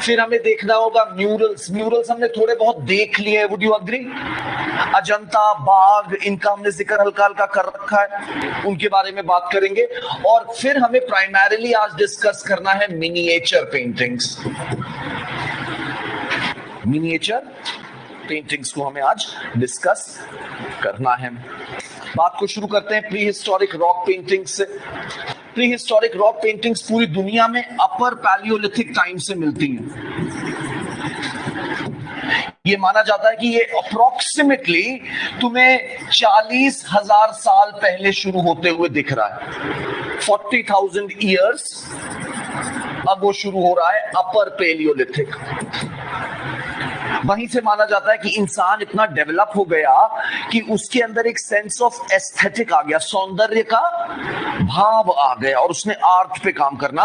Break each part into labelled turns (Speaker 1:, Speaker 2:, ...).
Speaker 1: फिर हमें देखना होगा म्यूरल्स। म्यूरल्स हमने थोड़े बहुत देख लिए हैं, वुड यू एग्री? अजंता, बाग, इनका हमने जिक्र हल्का हल्का कर रखा है, उनके बारे में बात करेंगे। और फिर हमें प्राइमरीली आज डिस्कस करना है मिनिएचर पेंटिंग्स। मिनिएचर पेंटिंग्स को हमें आज डिस्कस करना है। बात को शुरू करते हैं प्री हिस्टोरिक रॉक पेंटिंग्स से। प्री हिस्टोरिक रॉक पेंटिंग्स पूरी दुनिया में अपर पैलियोलिथिक टाइम से मिलती हैं। ये माना जाता है कि ये अप्रोक्सीमेटली तुम्हें 40,000 साल पहले शुरू होते हुए दिख रहा है। 40,000 ईयर्स अगो शुरू हो रहा है अपर पैलियोलिथिक। वहीं से माना जाता है कि इंसान इतना डेवलप हो गया कि उसके अंदर एक सेंस ऑफ एस्थेटिक आ गया, सौंदर्य का भाव आ गया, और उसने आर्ट पे काम करना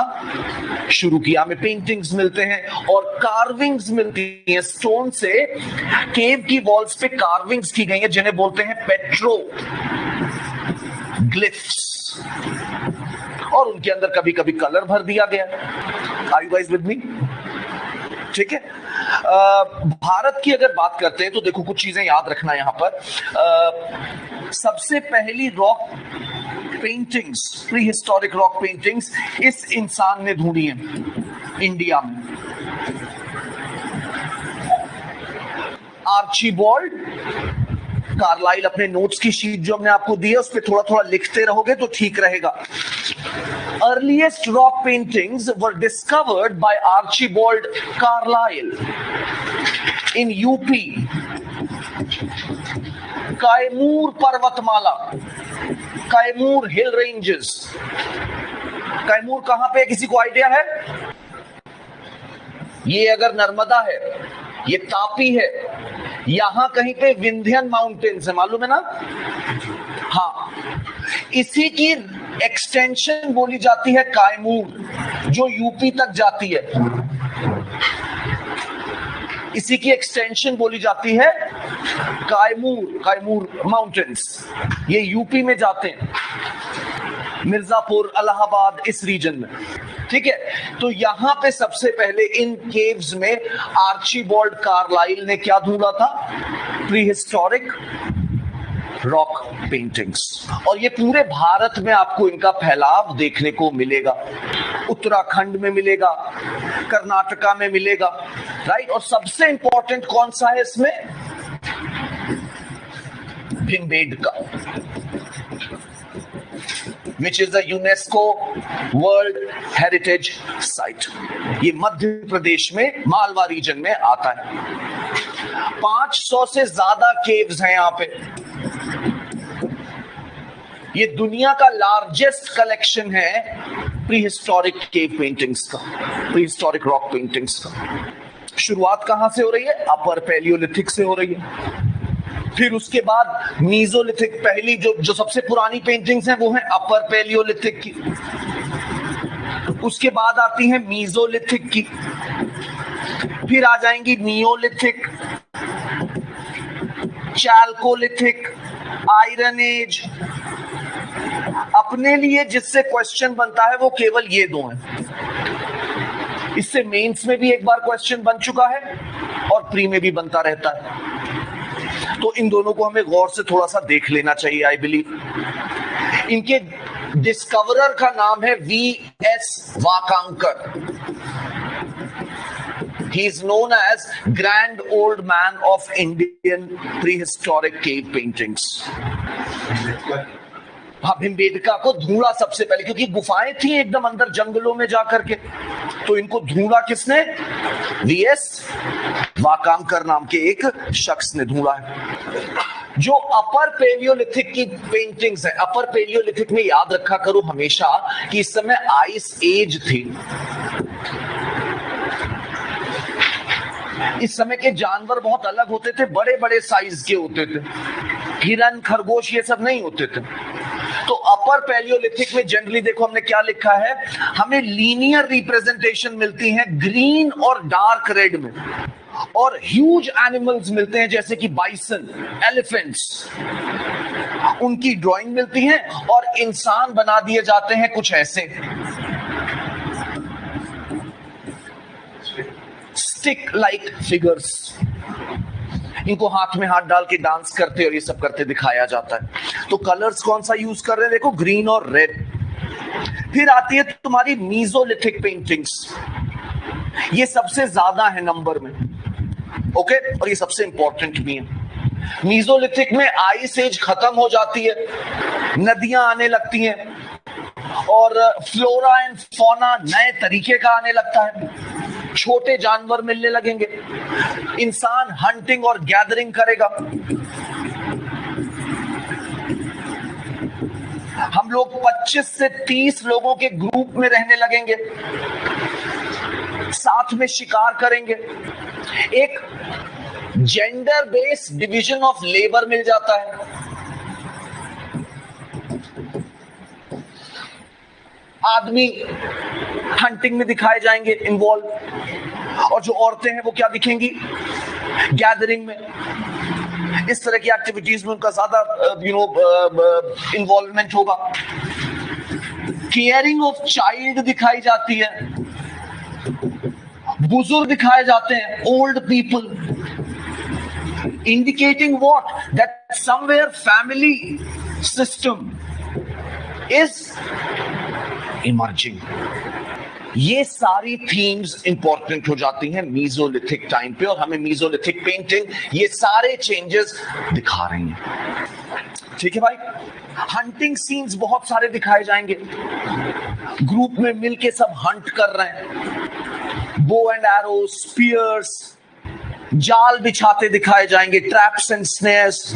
Speaker 1: शुरू किया। हमें पेंटिंग्स मिलते हैं और कार्विंग्स मिलती हैं स्टोन से। केव की वॉल्स पे कार्विंग्स की गई हैं जिन्हें बोलते हैं पेट्रो ग्लिफ्स, और उनके अंदर कभी कभी कलर भर दिया गया। Are you guys with me? ठीक है। भारत की अगर बात करते हैं तो देखो कुछ चीजें याद रखना यहां पर। सबसे पहली rock paintings, pre historic rock paintings इस इंसान ने ढूंढी है इंडिया में। आर्चीबॉल्ड कार्लाइल। अपने नोट्स की शीट जो हमने आपको दी है उस पर थोड़ा थोड़ा लिखते रहोगे तो ठीक रहेगा। Earliest rock paintings were discovered by Archibald Carlyle in UP, Kaimur पर्वतमाला, कैमूर हिल रेंजेस। कैमूर कहां पे, किसी को आइडिया है? ये अगर नर्मदा है, ये तापी है, यहां कहीं पे विंध्यन माउंटेन्स है, मालूम है ना? हाँ, इसी की एक्सटेंशन बोली जाती है कैमूर, जो यूपी तक जाती है। इसी की एक्सटेंशन बोली जाती है कैमूर, कैमूर माउंटेन्स। ये यूपी में जाते हैं, मिर्जापुर, इलाहाबाद, इस रीजन में। ठीक है, तो यहां पे सबसे पहले इन केव्स में आर्चीबॉल्ड कार्लाइल ने क्या ढूंढा था? Pre historic rock paintings. और ये पूरे भारत में आपको इनका फैलाव देखने को मिलेगा। उत्तराखंड में मिलेगा, कर्नाटका में मिलेगा, राइट। और सबसे इंपॉर्टेंट कौन सा है इसमें? भिमबेडका, which is a UNESCO World Heritage Site। ये मध्य प्रदेश में मालवा रीजन में आता है। 500 से ज्यादा केव्स हैं यहाँ पे। ये दुनिया का लार्जेस्ट कलेक्शन है प्री हिस्टोरिक केव पेंटिंग्स का, प्री हिस्टोरिक रॉक पेंटिंग्स का। शुरुआत कहां से हो रही है? अपर पैलियोलिथिक से हो रही है। फिर उसके बाद मीजोलिथिक, पहली जो सबसे पुरानी पेंटिंग्स हैं वो हैं अपर पैलियोलिथिक की। उसके बाद आती हैं मीजोलिथिक की, फिर आ जाएंगी नियोलिथिक, चैल्कोलिथिक, आयरन एज। अपने लिए जिससे क्वेश्चन बनता है वो केवल ये दो हैं। इससे मेंस में भी एक बार क्वेश्चन बन चुका है और प्री में भी बनता रहता है, तो इन दोनों को हमें गौर से थोड़ा सा देख लेना चाहिए। आई बिलीव इनके डिस्कवरर का नाम है V S. Wakankar. He is known as grand old man of Indian prehistoric cave paintings. हाँ, भिमबेडका को ढूंढा सबसे पहले, क्योंकि गुफाएं थी एकदम अंदर जंगलों में जाकर के, तो इनको ढूंढा किसने? वी.एस. वाकांकर नाम के एक शख्स ने ढूंढा है। जो अपर पैलियोलिथिक की पेंटिंग्स है, अपर पैलियोलिथिक में याद रखा करो हमेशा कि इस समय आइस एज थी। इस समय के जानवर बहुत अलग होते थे, बड़े बड़े साइज के होते थे, हिरन, खरगोश ये सब नहीं होते थे। तो अपर पैलियोलिथिक में जनरली देखो हमने क्या लिखा है, हमें लीनियर रिप्रेजेंटेशन मिलती है ग्रीन और डार्क रेड में, और ह्यूज एनिमल्स मिलते हैं जैसे कि बाइसन, एलिफेंट्स, उनकी ड्राइंग मिलती है, और इंसान बना दिए जाते हैं कुछ ऐसे। स्टिक लाइक फिगर्स, इनको हाथ में हाथ डाल के डांस करते और ये सब करते दिखाया जाता है। तो कलर्स कौन सा यूज कर रहे हैं, देखो ग्रीन और रेड। फिर आती है तुम्हारी मीजोलिथिक पेंटिंग्स, ये सबसे ज्यादा है नंबर में, ओके, और ये सबसे इंपॉर्टेंट भी है। मीजोलिथिक में आइस एज खत्म हो जाती है, नदियां आने लगती हैं और फ्लोरा एंड फौना नए तरीके का आने लगता है, छोटे जानवर मिलने लगेंगे, इंसान हंटिंग और गैदरिंग करेगा। हम लोग 25 से 30 लोगों के ग्रुप में रहने लगेंगे, साथ में शिकार करेंगे, एक gender based division of labour मिल जाता है। आदमी हंटिंग में दिखाए जाएंगे इन्वॉल्व, और जो औरतें हैं वो क्या दिखेंगी, गैदरिंग में। इस तरह की एक्टिविटीज में उनका ज्यादा इन्वॉल्वमेंट होगा। केयरिंग ऑफ चाइल्ड दिखाई जाती है, बुजुर्ग दिखाए जाते हैं, old people, indicating what, that somewhere family system is emerging. ये सारी थीम्स इंपॉर्टेंट हो जाती हैं मीजोलिथिक टाइम पे, और हमें मीजोलिथिक पेंटिंग ये सारे चेंजेस दिखा रही हैं। ठीक है भाई, हंटिंग सीन्स बहुत सारे दिखाए जाएंगे, ग्रुप में मिलके सब हंट कर रहे हैं, बो एंड एरो, स्पीयर्स, जाल बिछाते दिखाए जाएंगे, ट्रैप्स एंड स्नेयर्स।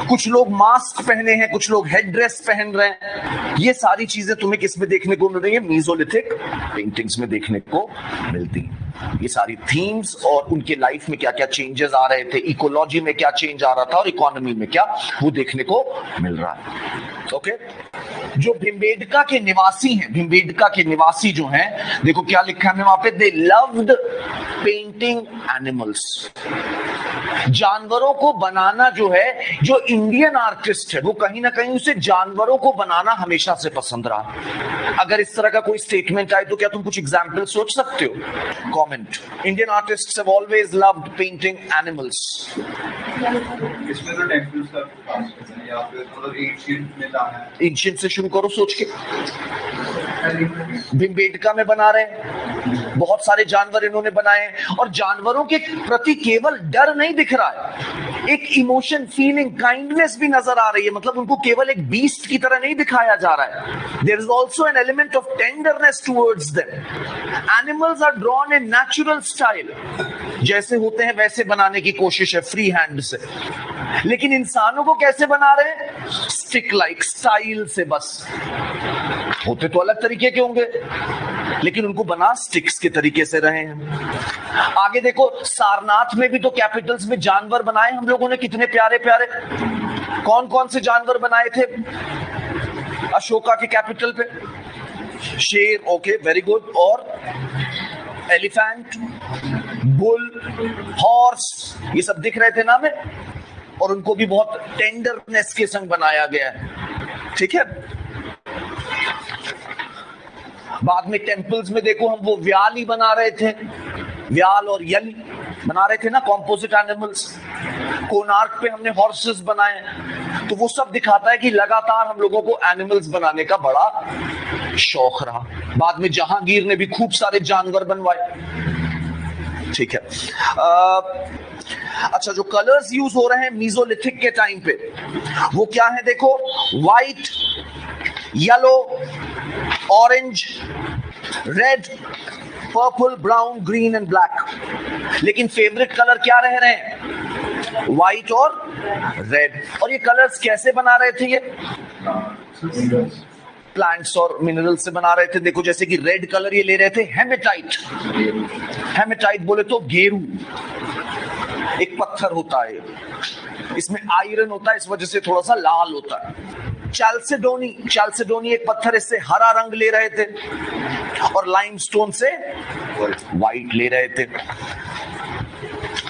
Speaker 1: कुछ लोग मास्क पहने हैं, कुछ लोग हेड ड्रेस पहन रहे हैं। ये सारी चीजें तुम्हें किस में देखने को मिल रही है, मीजोलिथिक पेंटिंग्स में देखने को मिलती हैं। ये सारी थीम्स और उनके लाइफ में क्या क्या चेंजेस आ रहे थे, इकोलॉजी में क्या चेंज आ रहा था और इकोनॉमी में क्या, वो देखने को मिल रहा है। ओके, जो भिम्बेडका के निवासी हैं, भिम्बेडका के निवासी जो हैं, देखो क्या लिखा है वहां पे, दे लव्ड पेंटिंग एनिमल्स। जानवरों को बनाना जो है, जो इंडियन आर्टिस्ट है वो कहीं ना कहीं उसे जानवरों को बनाना हमेशा से पसंद रहा। अगर इस तरह का कोई स्टेटमेंट आए तो क्या तुम कुछ एग्जाम्पल सोच सकते हो? Comment. Indian artists have always loved painting animals.
Speaker 2: इसमें तो टेम्पल्स का या फिर मतलब एंशिएंट में जाना है,
Speaker 1: एंशिएंट से शुरू करो सोच के। भिम्बेडका में बना रहे हैं, बहुत सारे जानवर इन्होंने बनाए हैं, और जानवरों के प्रति केवल डर नहीं दिख रहा है, एक इमोशन, फीलिंग, काइंडनेस भी नजर आ रही है। मतलब उनको केवल एक बीस्ट की तरह नहीं दिखाया जा रहा है, there is also an element of tenderness towards them. Animals are drawn in natural style, जैसे होते हैं वैसे बनाने की कोशिश है, फ्री हैंड से। लेकिन इंसानों को कैसे बना रहे हैं? स्टिक लाइक स्टाइल से। बस होते तो अलग तरीके के होंगे, लेकिन उनको बना स्टिक्स के तरीके से रहे हैं। आगे देखो, सारनाथ में भी तो कैपिटल्स में जानवर बनाए हम लोगों ने, कितने प्यारे प्यारे। कौन कौन से जानवर बनाए थे अशोका के कैपिटल पे? शेर, ओके, वेरी गुड, और एलिफेंट, बुल, हॉर्स, ये सब दिख रहे थे ना में, और उनको भी बहुत टेंडरनेस के संग बनाया गया है। ठीक है, बाद में टेम्पल्स में देखो, हम वो व्याल ही बना रहे थे, व्याल और यल बना रहे थे ना, कॉम्पोजिट एनिमल्स। कोणार्क पे हमने हॉर्सेस बनाए, तो वो सब दिखाता है कि लगातार हम लोगों को एनिमल्स बनाने का बड़ा शौक रहा। बाद में जहांगीर ने भी खूब सारे जानवर बनवाए। ठीक है, अच्छा, जो कलर्स यूज हो रहे हैं मीजोलिथिक के टाइम पे, वो क्या है देखो, white, yellow, orange, red, purple, brown, green and black. लेकिन फेवरेट कलर क्या रह रहे हैं? व्हाइट और रेड। और ये कलर्स कैसे बना रहे थे? ये प्लांट्स और मिनरल से बना रहे थे। देखो, जैसे कि रेड कलर ये ले रहे थे हेमेटाइट। हेमेटाइट बोले तो गेरू, एक पत्थर होता है, इसमें आयरन होता है, इस वजह से थोड़ा सा लाल होता है। चैल्सेडोनी, चैल्सेडोनी एक पत्थर, इससे हरा रंग ले रहे थे, और लाइमस्टोन से व्हाइट ले रहे थे।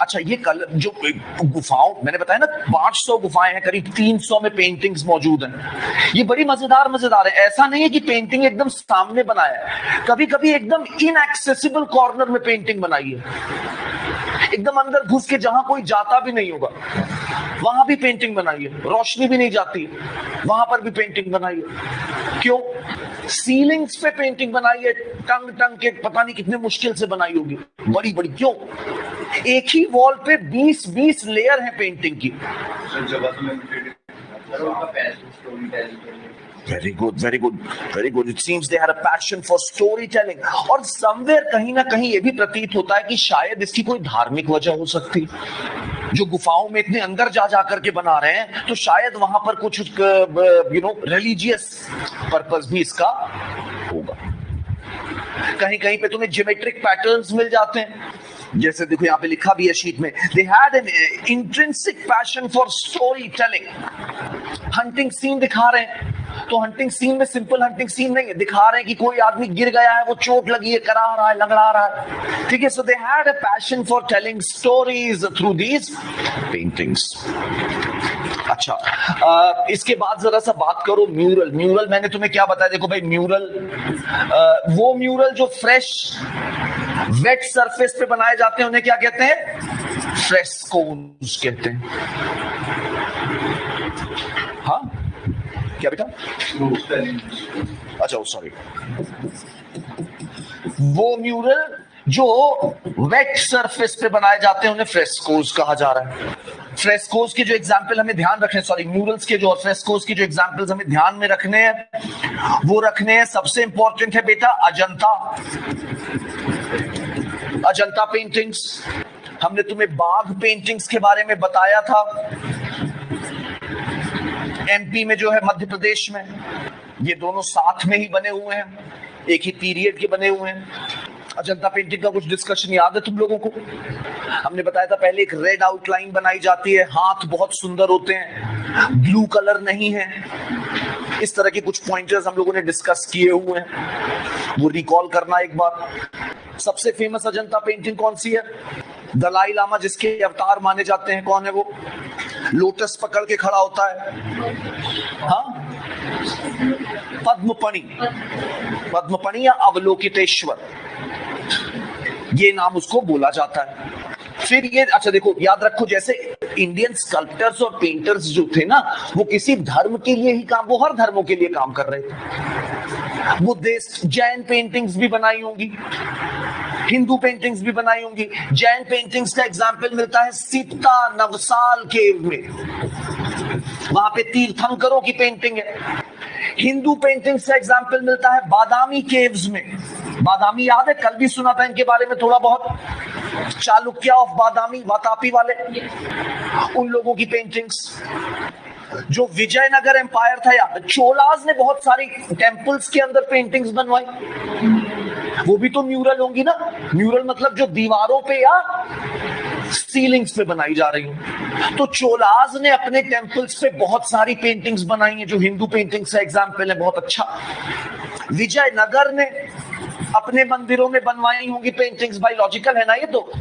Speaker 1: अच्छा, ये कल जो गुफाओं मैंने बताया ना 500 गुफाएं हैं, करीब 300 में पेंटिंग्स मौजूद हैं। ये बड़ी मजेदार है। ऐसा नहीं है कि पेंटिंग एकदम सामने बनाया है, कभी कभी एकदम इनएक्सेसिबल कॉर्नर में पेंटिंग बनाई है, एकदम अंदर घुस के जहां कोई जाता भी नहीं होगा वहां भी पेंटिंग बनाई है, रोशनी भी नहीं जाती वहां पर भी पेंटिंग बनाई है। क्यों? सीलिंग्स पे पेंटिंग बनाई है, टंग के पता नहीं कितने मुश्किल से बनाई होगी, बड़ी बड़ी। क्यों? एक ही वॉल पे 20 लेयर है पेंटिंग की। Very good. It seems they had a passion for storytelling. और somewhere कहीं ना कहीं ये भी प्रतीत होता है कि शायद इसकी कोई धार्मिक वजह हो सकती, जो गुफाओं में इतने अंदर जा करके बना रहे हैं, तो शायद वहां पर कुछ रिलीजियस पर्पस भी इसका होगा। कहीं कहीं पे तुम्हें ज्योमेट्रिक पैटर्न्स मिल जाते हैं, जैसे देखो यहाँ पे लिखा भी है शीट में, they had an intrinsic passion for storytelling. Hunting scene दिखा रहे हैं, तो हंटिंग सीन में सिंपल हंटिंग सीन नहीं है, दिखा रहे हैं कि कोई आदमी गिर गया है, वो चोट लगी है, करा रहा है, लगड़ा रहा है, ठीक है। So they had a passion for telling stories through these paintings. अच्छा, इसके बाद जरा सा बात करो म्यूरल। मैंने तुम्हें क्या बताया, देखो भाई, म्यूरल वो म्यूरल जो फ्रेश वेट सरफेस पे बनाए जाते हैं उन्हें क्या कहते हैं? फ्रेस्कोस कहते हैं। हाँ, क्या बेटा? अच्छा, सॉरी, वो म्यूरल जो वेट सरफेस पे बनाए जाते हैं उन्हें फ्रेस्कोस कहा जा रहा है। फ्रेस्कोस के जो एग्जाम्पल हमें ध्यान रखने, सॉरी, म्यूरल्स के जो और फ्रेस्कोस के जो एग्जाम्पल्स हमें ध्यान में रखने हैं, वो रखने हैं, सबसे इंपॉर्टेंट है बेटा अजंता पेंटिंग्स। हमने तुम्हें बाघ पेंटिंग्स के बारे में बताया था, एमपी में जो है, मध्य प्रदेश में, ये दोनों साथ में ही बने हुए हैं, एक ही पीरियड के बने हुए हैं। अजंता पेंटिंग का कुछ डिस्कशन याद है तुम लोगों को? हमने बताया था पहले एक रेड आउटलाइन बनाई जाती है, हाथ बहुत सुंदर होते हैं, ब्लू कलर नहीं है, इस तरह के कुछ पॉइंटर्स हम लोगों ने डिस्कस किए हुए हैं, वो रिकॉल करना एक बार। सबसे फेमस अजंता पेंटिंग कौन सी है? दलाई लामा जिसके अवतार माने जाते हैं, कौन है वो? लोटस पकड़ के खड़ा होता है, हाँ, पद्मपणि या अवलोकितेश्वर, ये नाम उसको बोला जाता है। फिर ये, अच्छा देखो, याद रखो, जैसे इंडियन स्कल्प्टर्स और पेंटर्स जो थे ना, वो किसी धर्म के लिए ही काम, वो हर धर्मों के लिए काम कर रहे थे। बुद्धिस्ट, जैन पेंटिंग्स भी बनाई होंगी, हिंदू पेंटिंग्स भी बनाई होंगी। जैन पेंटिंग्स का एग्जाम्पल मिलता है सिप्ता नवसाल केव में, वहां पे तीर्थंकरों की पेंटिंग है। हिंदू पेंटिंग्स का एग्जाम्पल मिलता है बादामी केव्स में। बादामी याद है, कल भी सुना था इनके बारे में थोड़ा बहुत, चालुक्य ऑफ बादामी, वातापी वाले, उन लोगों की पेंटिंग्स। जो विजयनगर एम्पायर था, याद, चोलाज ने बहुत सारी टेम्पल्स के अंदर पेंटिंग्स बनवाई, वो भी तो म्यूरल होंगी ना। म्यूरल मतलब जो दीवारों पे या सीलिंग्स पे बनाई जा रही हैं। तो चोलाज ने अपने टेम्पल्स पे बहुत सारी पेंटिंग्स बनाई हैं, जो हिंदू पेंटिंग्स का एग्जाम्पल है, बहुत अच्छा। विजयनगर ने अपने मंदिरों में बनवाई होंगी पेंटिंग्स, भाई लॉजिकल है ना ये तो।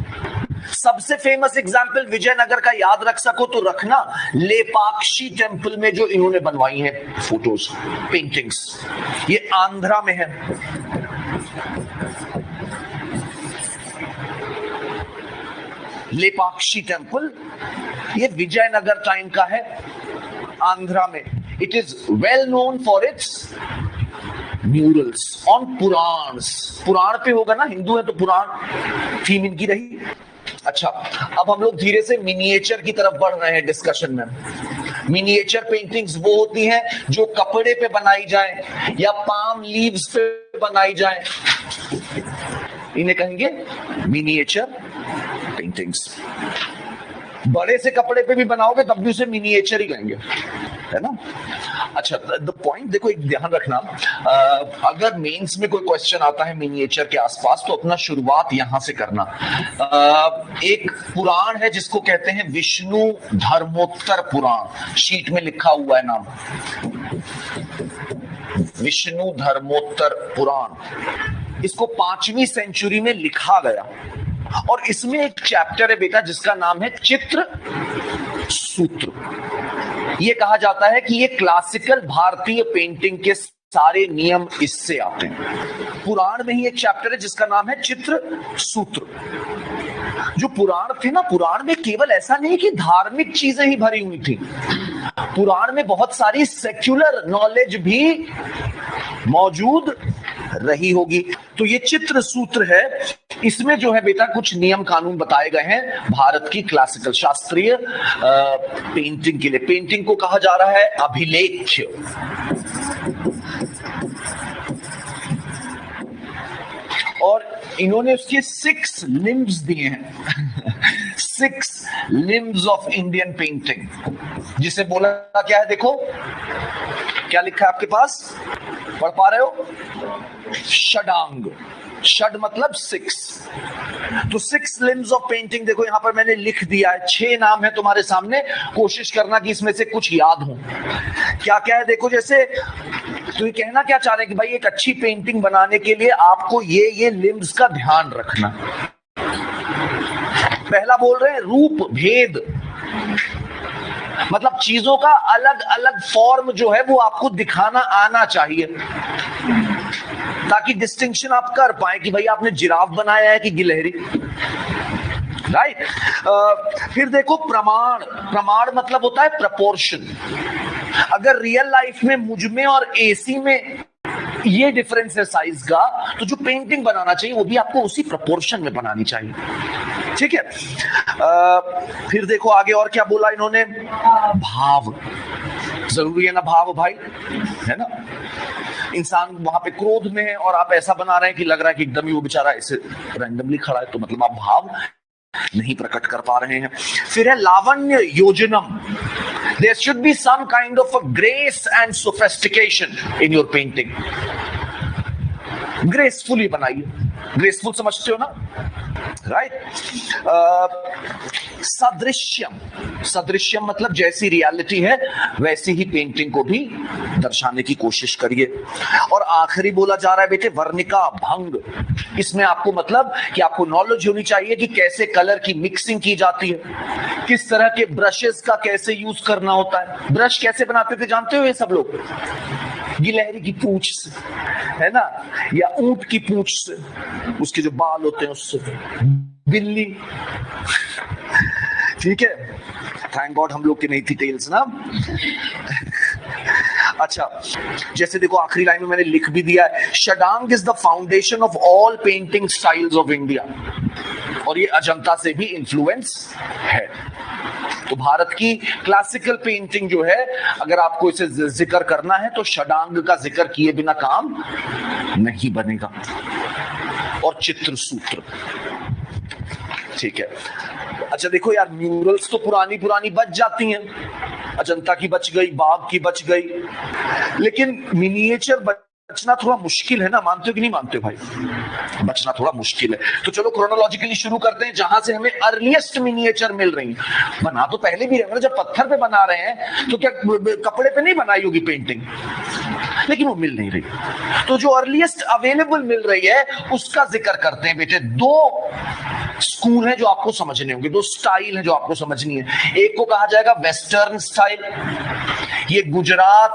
Speaker 1: सबसे फेमस एग्जाम्पल विजयनगर का याद रख सको तो रखना, लेपाक्षी टेम्पल में जो इन्होंने बनवाई हैं फोटोज, पेंटिंग्स, ये आंध्रा में है। लेपाक्षी टेम्पल ये विजयनगर टाइम का है, आंध्रा में। It is well known for its murals on Puranas. पुराण पे होगा ना, हिंदू है तो पुराण थीम इनकी रही। अच्छा, अब हम लोग धीरे से मिनिएचर की तरफ बढ़ रहे हैं डिस्कशन में। मिनिएचर पेंटिंग्स वो होती हैं जो कपड़े पे बनाई जाए या पाम लीव्स पे बनाई जाए, इन्हें कहेंगे मिनिएचर पेंटिंग्स। बड़े से कपड़े पे भी बनाओगे तब भी उसे मिनिएचर ही कहेंगे, है ना। अच्छा, द पॉइंट देखो, एक ध्यान रखना, अगर मेंस में कोई क्वेश्चन आता है मिनिएचर के आसपास तो अपना शुरुआत यहां से करना। एक पुराण है जिसको कहते हैं विष्णु धर्मोत्तर पुराण, शीट में लिखा हुआ है नाम, विष्णु धर्मोत्तर पुराण। इसको 5वीं सेंचुरी में लिखा गया, और इसमें एक चैप्टर है बेटा जिसका नाम है चित्र सूत्र। ये कहा जाता है कि ये क्लासिकल भारतीय पेंटिंग के सारे नियम इससे आते हैं। पुराण में ही एक चैप्टर है जिसका नाम है चित्र सूत्र। जो पुराण थे ना, पुराण में केवल ऐसा नहीं कि धार्मिक चीजें ही भरी हुई थी, पुराण में बहुत सारी सेक्युलर नॉलेज भी मौजूद रही होगी। तो ये चित्र सूत्र है, इसमें जो है बेटा कुछ नियम कानून बताए गए हैं भारत की क्लासिकल शास्त्रीय पेंटिंग के लिए। पेंटिंग को कहा जा रहा है अभिलेख्य। और इन्होंने उसके 6 लिम्स दिए हैं 6 लिम्स ऑफ इंडियन पेंटिंग, जिसे बोला क्या है, देखो क्या लिखा है आपके पास, पढ़ पा रहे हो? षडांग। षड मतलब 6। तो 6 लिम्स ऑफ पेंटिंग देखो यहां पर मैंने लिख दिया है। 6 नाम है तुम्हारे सामने, कोशिश करना कि इसमें से कुछ याद हो। क्या क्या है देखो, जैसे तो ये कहना क्या चाह रहे हैं कि भाई एक अच्छी पेंटिंग बनाने के लिए आपको ये लिम्स का ध्यान रखना। पहला बोल रहे हैं रूप भेद, मतलब चीजों का अलग अलग फॉर्म जो है वो आपको दिखाना आना चाहिए, ताकि डिस्टिंक्शन आप कर पाए कि भाई आपने जिराफ बनाया है कि गिलहरी, राइट। फिर देखो प्रमाण। प्रमाण मतलब होता है प्रपोर्शन। अगर रियल लाइफ में मुझ में और एसी में ये डिफरेंस है साइज का, तो जो पेंटिंग बनाना चाहिए वो भी आपको उसी प्रपोर्शन में बनानी चाहिए, ठीक है। फिर देखो आगे और क्या बोला इन्होंने, भाव। जरूरी है ना भाव भाई, है ना। इंसान वहां पे क्रोध में है और आप ऐसा बना रहे हैं कि लग रहा है कि एकदम ही वो बेचारा ऐसे रैंडमली खड़ा है, तो मतलब आप भाव नहीं प्रकट कर पा रहे हैं। फिर है लावण्य योजनम। There should be some kind of a grace and sophistication in your painting. Gracefully बनाइए। ग्रेसफुल समझते हो ना, राइट। सदृश्यम। सदृश्यम मतलब जैसी रियलिटी है वैसी ही पेंटिंग को भी दर्शाने की कोशिश करिए। और आखिरी बोला जा रहा है बेटे वर्णिका भंग। इसमें आपको मतलब कि आपको नॉलेज होनी चाहिए कि कैसे कलर की मिक्सिंग की जाती है, किस तरह के ब्रशेस का कैसे यूज करना होता है। ब्रश कैसे बनाते थे जानते हो ये सब लोग? गिलहरी की पूंछ से, है ना, या ऊंट की पूंछ से, उसके जो बाल होते हैं उससे, बिल्ली, ठीक है। थैंक गॉड हम लोग की नहीं थी टेल्स ना। अच्छा, जैसे देखो आखिरी लाइन में मैंने लिख भी दिया है, Shadanga is the foundation of all painting styles of India. और ये अजंता से भी इन्फ्लुएंस है। तो भारत की क्लासिकल पेंटिंग जो है, अगर आपको इसे जिक्र करना है तो षडांग का जिक्र किए बिना काम नहीं बनेगा। और चित्र सूत्र, ठीक है। अच्छा देखो यार, म्यूरल्स तो पुरानी पुरानी बच जाती हैं, अजंता की बच गई, बाघ की बच गई, लेकिन मिनिएचर बचना थोड़ा मुश्किल है ना, मानते हो कि नहीं मानते हो भाई? बचना थोड़ा मुश्किल है। तो चलो क्रोनोलॉजिकली शुरू करते हैं जहां से हमें अर्लीस्ट मिनिएचर मिल रही है। बना तो पहले भी रहे, जब पत्थर पे बना रहे हैं तो क्या कपड़े पे नहीं बनाई होगी पेंटिंग, लेकिन वो मिल नहीं रही। तो जो अर्लीस्ट अवेलेबल मिल रही है उसका जिक्र करते हैं बेटे। 2 स्कूल है जो आपको समझने होंगे, 2 स्टाइल है जो आपको समझनी है। एक को कहा जाएगा वेस्टर्न स्टाइल, ये गुजरात,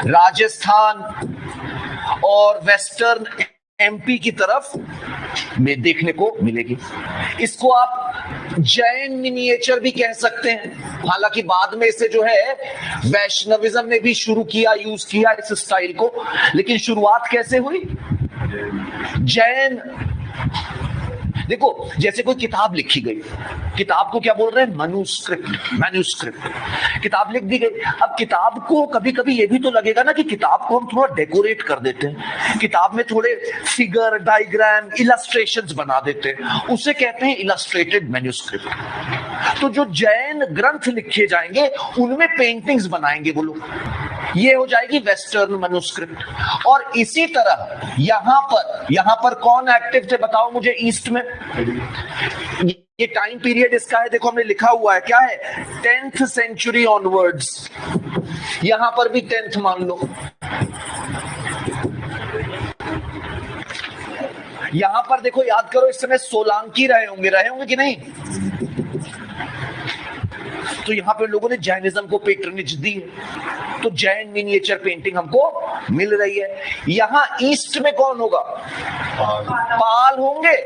Speaker 1: राजस्थान और वेस्टर्न एमपी की तरफ में देखने को मिलेगी। इसको आप जैन मिनिएचर भी कह सकते हैं, हालांकि बाद में इसे जो है वैष्णविज्म ने भी शुरू किया, यूज किया इस स्टाइल को, लेकिन शुरुआत कैसे हुई? जैन। देखो जैसे कोई किताब लिखी गई, किताब को क्या बोल रहे हैं? मनुस्क्रिप्ट। मैन्युस्क्रिप्ट, किताब लिख दी गई। अब किताब को कभी कभी ये भी तो लगेगा ना कि किताब को हम थोड़ा डेकोरेट कर देते हैं, किताब में थोड़े फिगर, डायग्राम, इलस्ट्रेशंस बना देते हैं, उसे कहते हैं इलस्ट्रेटेड मैन्युस्क्रिप्ट। तो जो जैन ग्रंथ लिखे जाएंगे उनमें पेंटिंग्स बनाएंगे वो लोग, ये हो जाएगी वेस्टर्न मैन्युस्क्रिप्ट। और इसी तरह यहां पर कौन एक्टिव थे बताओ मुझे ईस्ट में? ये टाइम पीरियड इसका है, देखो हमने लिखा हुआ है, क्या है? 10th century onwards. यहां पर भी 10th मान लो। यहां पर देखो, याद करो, इस समय सोलांकी रहे होंगे कि नहीं? तो यहां पे लोगों ने जैनिज्म को पेट्रनेज दी है, तो जैन मिनिएचर पेंटिंग हमको मिल रही है। यहां ईस्ट में कौन होगा? पाल होंगे,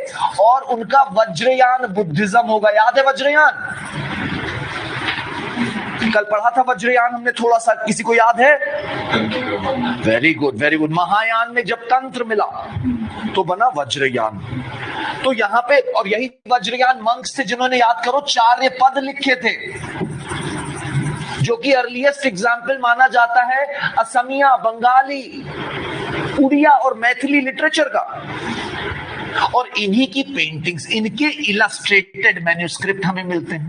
Speaker 1: और उनका वज्रयान बुद्धिज्म होगा। याद है वज्रयान? कल पढ़ा था वज्रयान हमने थोड़ा सा, किसी को याद है? Very good, very good. Mahayana में जब तंत्र मिला तो बना वज्रयान। तो यहाँ पे, और यही वज्रयान मंक्स थे जिन्होंने, याद करो, 4 पद लिखे थे, जो कि अर्लीस्ट एग्जाम्पल माना जाता है असमिया, बंगाली, उड़िया और मैथिली लिटरेचर का। और इन्हीं की पेंटिंग्स, इनके इलस्ट्रेटेड मैन्युस्क्रिप्ट हमें मिलते हैं।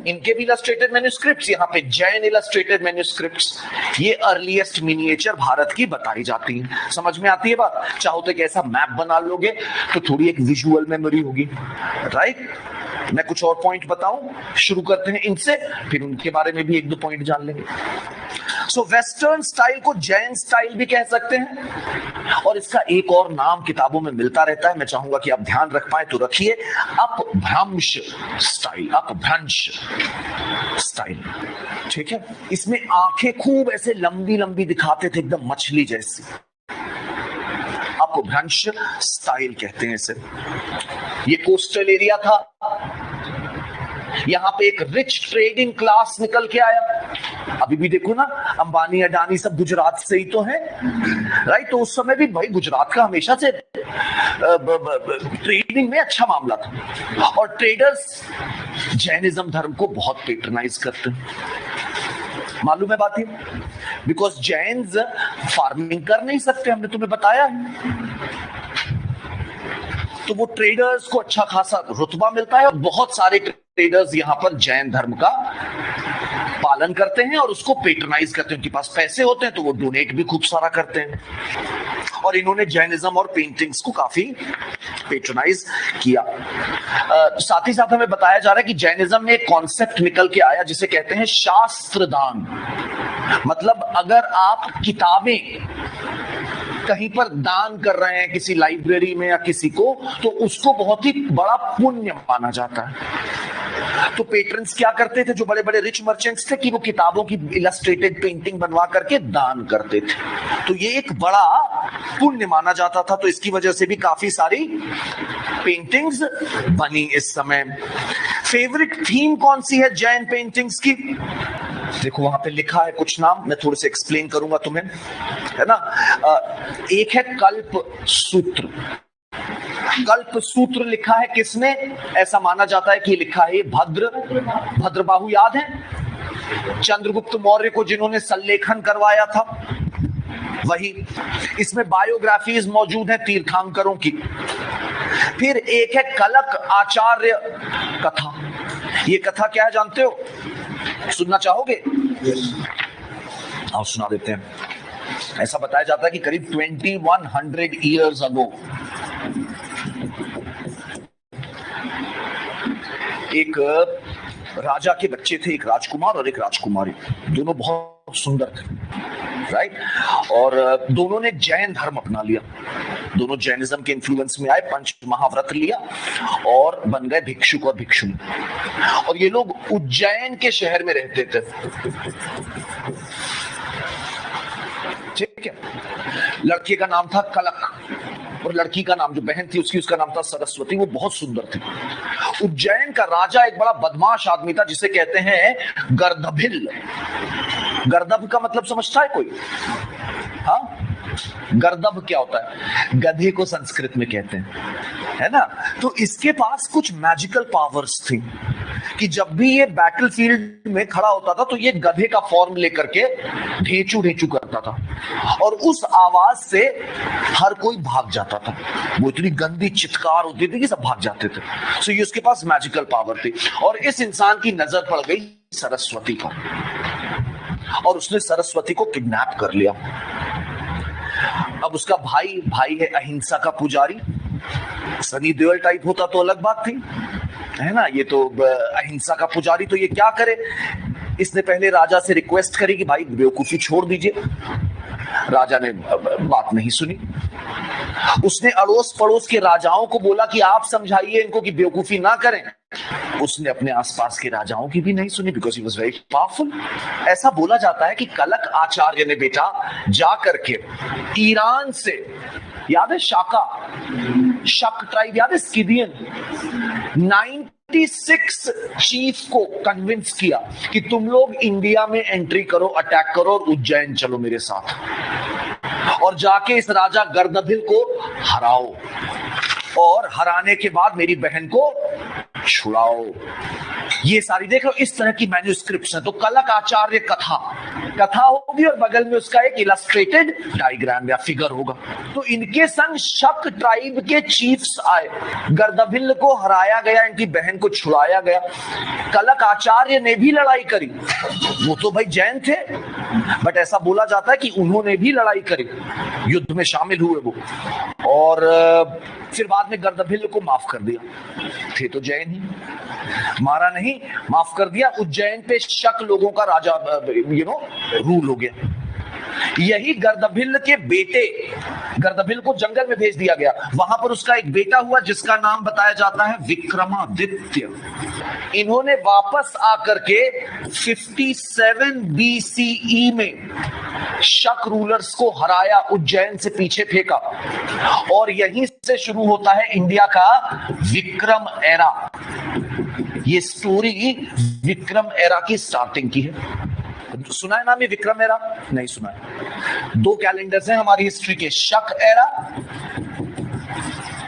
Speaker 1: इनके भी इलस्ट्रेटेड मैन्युस्क्रिप्ट्स, यहाँ पे जैन इलस्ट्रेटेड मैन्युस्क्रिप्ट्स, ये अर्लीस्ट मिनिएचर भारत की बताई जाती है। समझ में आती है बात? चाहो तो एक ऐसा मैप बना लोगे तो थोड़ी एक विजुअल मेमोरी होगी, राइट? मैं कुछ और पॉइंट बताऊं, शुरू करते हैं इनसे, फिर उनके बारे में भी 1-2 पॉइंट जान लेंगे। सो वेस्टर्न स्टाइल को जैन स्टाइल भी कह सकते हैं, और इसका एक और नाम किताबों में मिलता रहता है, मैं चाहूंगा कि आप ध्यान रख पाए तो रखिए, अपभ्रंश स्टाइल, अपभ्रंश स्टाइल। ठीक है? इसमें आंखें खूब ऐसे लंबी लंबी दिखाते थे, एकदम मछली जैसी। अपभ्रंश स्टाइल कहते हैं इसे। ये कोस्टल एरिया था, यहां पे एक रिच ट्रेडिंग क्लास निकल के आया। अभी भी देखो ना, अंबानी अडानी सब गुजरात से ही तो है, राइट? तो उस समय भी भाई गुजरात का हमेशा से ट्रेडिंग में अच्छा मामला था, और ट्रेडर्स जैनिज्म धर्म को बहुत पेट्रनाइज करते हैं। मालूम है बात ये? बिकॉज जैन्स फार्मिंग कर नहीं सकते, हमने तुम्हें बताया है, तो वो ट्रेडर्स को अच्छा खासा रुतबा मिलता है, और बहुत सारे ट्रेडर्स यहाँ पर जैन धर्म का पालन करते हैं और उसको पेट्रनाइज करते हैं। उनके पास पैसे होते हैं तो वो डोनेट भी खूब सारा करते हैं, और इन्होंने जैनिज्म और पेंटिंग्स को काफी पेट्रनाइज किया। साथ ही साथ हमें बताया जा रहा है कि जैनिज्म में एक कॉन्सेप्ट निकल के आया जिसे कहते हैं शास्त्र दान। मतलब अगर आप किताबें कहीं पर दान कर रहे हैं, किसी लाइब्रेरी में या किसी को, तो उसको बहुत ही बड़ा पुण्य माना जाता है। तो पेट्रन्स क्या करते थे, जो बड़े बड़े रिच मर्चेंट्स थे, कि वो किताबों की इलस्ट्रेटेड पेंटिंग बनवा करके दान करते थे। तो ये एक बड़ा पुण्य माना जाता था, तो इसकी वजह से भी काफी सारी पेंटिंग्स बनी इस समय। फेवरेट थीम कौन सी है जैन पेंटिंग्स की? देखो वहां पे लिखा है कुछ नाम, मैं थोड़े से एक्सप्लेन करूंगा तुम्हें, है ना? एक है कल्प सूत्र। कल्प सूत्र लिखा है किसने? ऐसा माना जाता है कि लिखा है भद्रबाहु, याद है? चंद्रगुप्त मौर्य को जिन्होंने संलेखन करवाया था, वही। इसमें बायोग्राफीज मौजूद है तीर्थंकरों की। फिर एक है कलक आचार्य कथा। ये कथा क्या है जानते हो? सुनना चाहोगे? आओ सुना देते हैं। ऐसा बताया जाता है कि करीब 2100 ईयर्स अगो एक राजा के बच्चे थे, एक राजकुमार और एक राजकुमारी। दोनों बहुत सुंदर थे, राइट? और दोनों ने जैन धर्म अपना लिया। दोनों जैनिज्म के इन्फ्लुएंस में आए, पंच महाव्रत लिया और बन गए भिक्षुक और भिक्षुणी। और ये लोग उज्जैन के शहर में रहते थे, ठीक है? लड़के का नाम था कलक, और लड़की का नाम, जो बहन थी उसका नाम था सरस्वती। वो बहुत सुंदर थी। उज्जैन का राजा एक बड़ा बदमाश आदमी था जिसे कहते हैं गर्दभिल। गर्दभ का मतलब समझता है कोई? हाँ, गर्दभ क्या होता है? गधे को संस्कृत में कहते हैं, है ना? तो इसके पास कुछ मैजिकल पावर्स थी कि जब भी ये बैटलफील्ड में खड़ा होता था तो ये गधे का फॉर्म लेकर के ढेंचू ढेंचू करता था, और उस आवाज से हर कोई भाग जाता था। वो इतनी गंदी चित्कार होती थी कि सब भाग जाते थे। सो ये उसके पास मैजिकल पावर थी, और इस इंसान की नजर पड़ गई सरस्वती पर, और उसने सरस्वती को किडनैप कर लिया। अब उसका भाई है अहिंसा का पुजारी। सनी देओल टाइप होता तो अलग बात थी, है ना? ये तो अहिंसा का पुजारी, तो ये क्या करे? इसने पहले राजा से रिक्वेस्ट करी कि भाई बेवकूफी छोड़ दीजिए। राजा ने बात नहीं सुनी। उसने अड़ोस पड़ोस के राजाओं को बोला कि आप समझाइए इनको कि बेवकूफी ना करें। उसने अपने आसपास के राजाओं की भी नहीं सुनी, because he was very powerful. ऐसा बोला जाता है कि कलक आचार्य ने बेटा जा करके ईरान से, याद है शाका, शक ट्राइब याद है, स्किदियन, 96 चीफ को कन्विंस किया कि तुम लोग इंडिया में एंट्री करो, अटैक करो और उज्जैन चलो मेरे साथ, और जाके इस राजा गर्दभिल को हराओ, और हराने के बाद मेरी बहन को छुड़ाओ। ये सारी देख लो, इस तरह की मैन्युस्क्रिप्ट्स हैं। तो कलक आचार्य कथा होगी और बगल में उसका एक इलस्ट्रेटेड डायग्राम या फिगर होगा। तो इनके संग शक ट्राइब के चीफ्स आए, गर्दभिल को हराया गया, इनकी बहन को छुड़ाया गया। कलक आचार्य ने भी लड़ाई करी, वो तो भाई जैन थे, बट ऐसा बोला जाता है कि उन्होंने भी लड़ाई करी, युद्ध में शामिल हुए वो, और फिर बाद में गर्दभिल को माफ कर दिया। थे तो जैन ही, मारा नहीं, माफ कर दिया। उज्जैन पे शक लोगों का राजा रूल हो गया। यही गर्दभिल के बेटे, गर्दभिल को जंगल में भेज दिया गया, वहां पर उसका एक बेटा हुआ जिसका नाम बताया जाता है विक्रमादित्य। इन्होंने वापस आकर के 57 BCE में शक रूलर्स को हराया, उज्जैन से पीछे फेंका, और यहीं से शुरू होता है इंडिया का विक्रम एरा। ये स्टोरी विक्रम एरा की स्टार्टिंग की है। सुना है नाम ये विक्रम एरा? नहीं सुना है। 2 कैलेंडर्स हैं हमारी हिस्ट्री के, शक एरा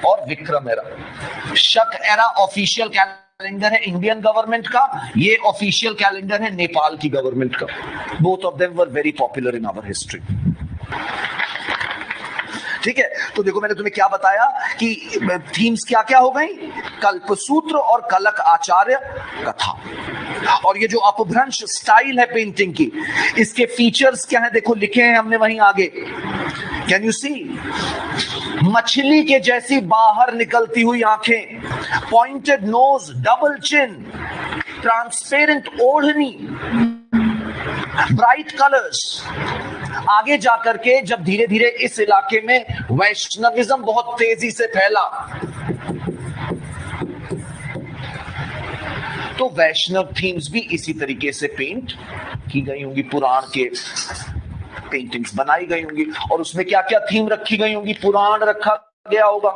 Speaker 1: और Vikram era. Shaka era official calendar है इंडियन गवर्नमेंट का, ये ऑफिशियल कैलेंडर है नेपाल की गवर्नमेंट का। Both of them were very popular in our history. ठीक है, तो देखो मैंने तुम्हें क्या बताया कि थीम्स क्या क्या हो गई, कल्पसूत्र और कलक आचार्य कथा। और ये जो अपभ्रंश स्टाइल है पेंटिंग की, इसके फीचर्स क्या है देखो, लिखे हैं हमने वहीं आगे। Can you see? मछली के जैसी बाहर निकलती हुई आंखें, pointed nose, double chin, transparent ओढ़नी, ब्राइट कलर्स। आगे जाकर के जब धीरे धीरे इस इलाके में वैष्णविज्म बहुत तेजी से फैला, तो वैष्णव थीम्स भी इसी तरीके से पेंट की गई होंगी, पुराण के पेंटिंग्स बनाई गई होंगी। और उसमें क्या क्या थीम रखी गई होंगी? पुराण रखा गया होगा,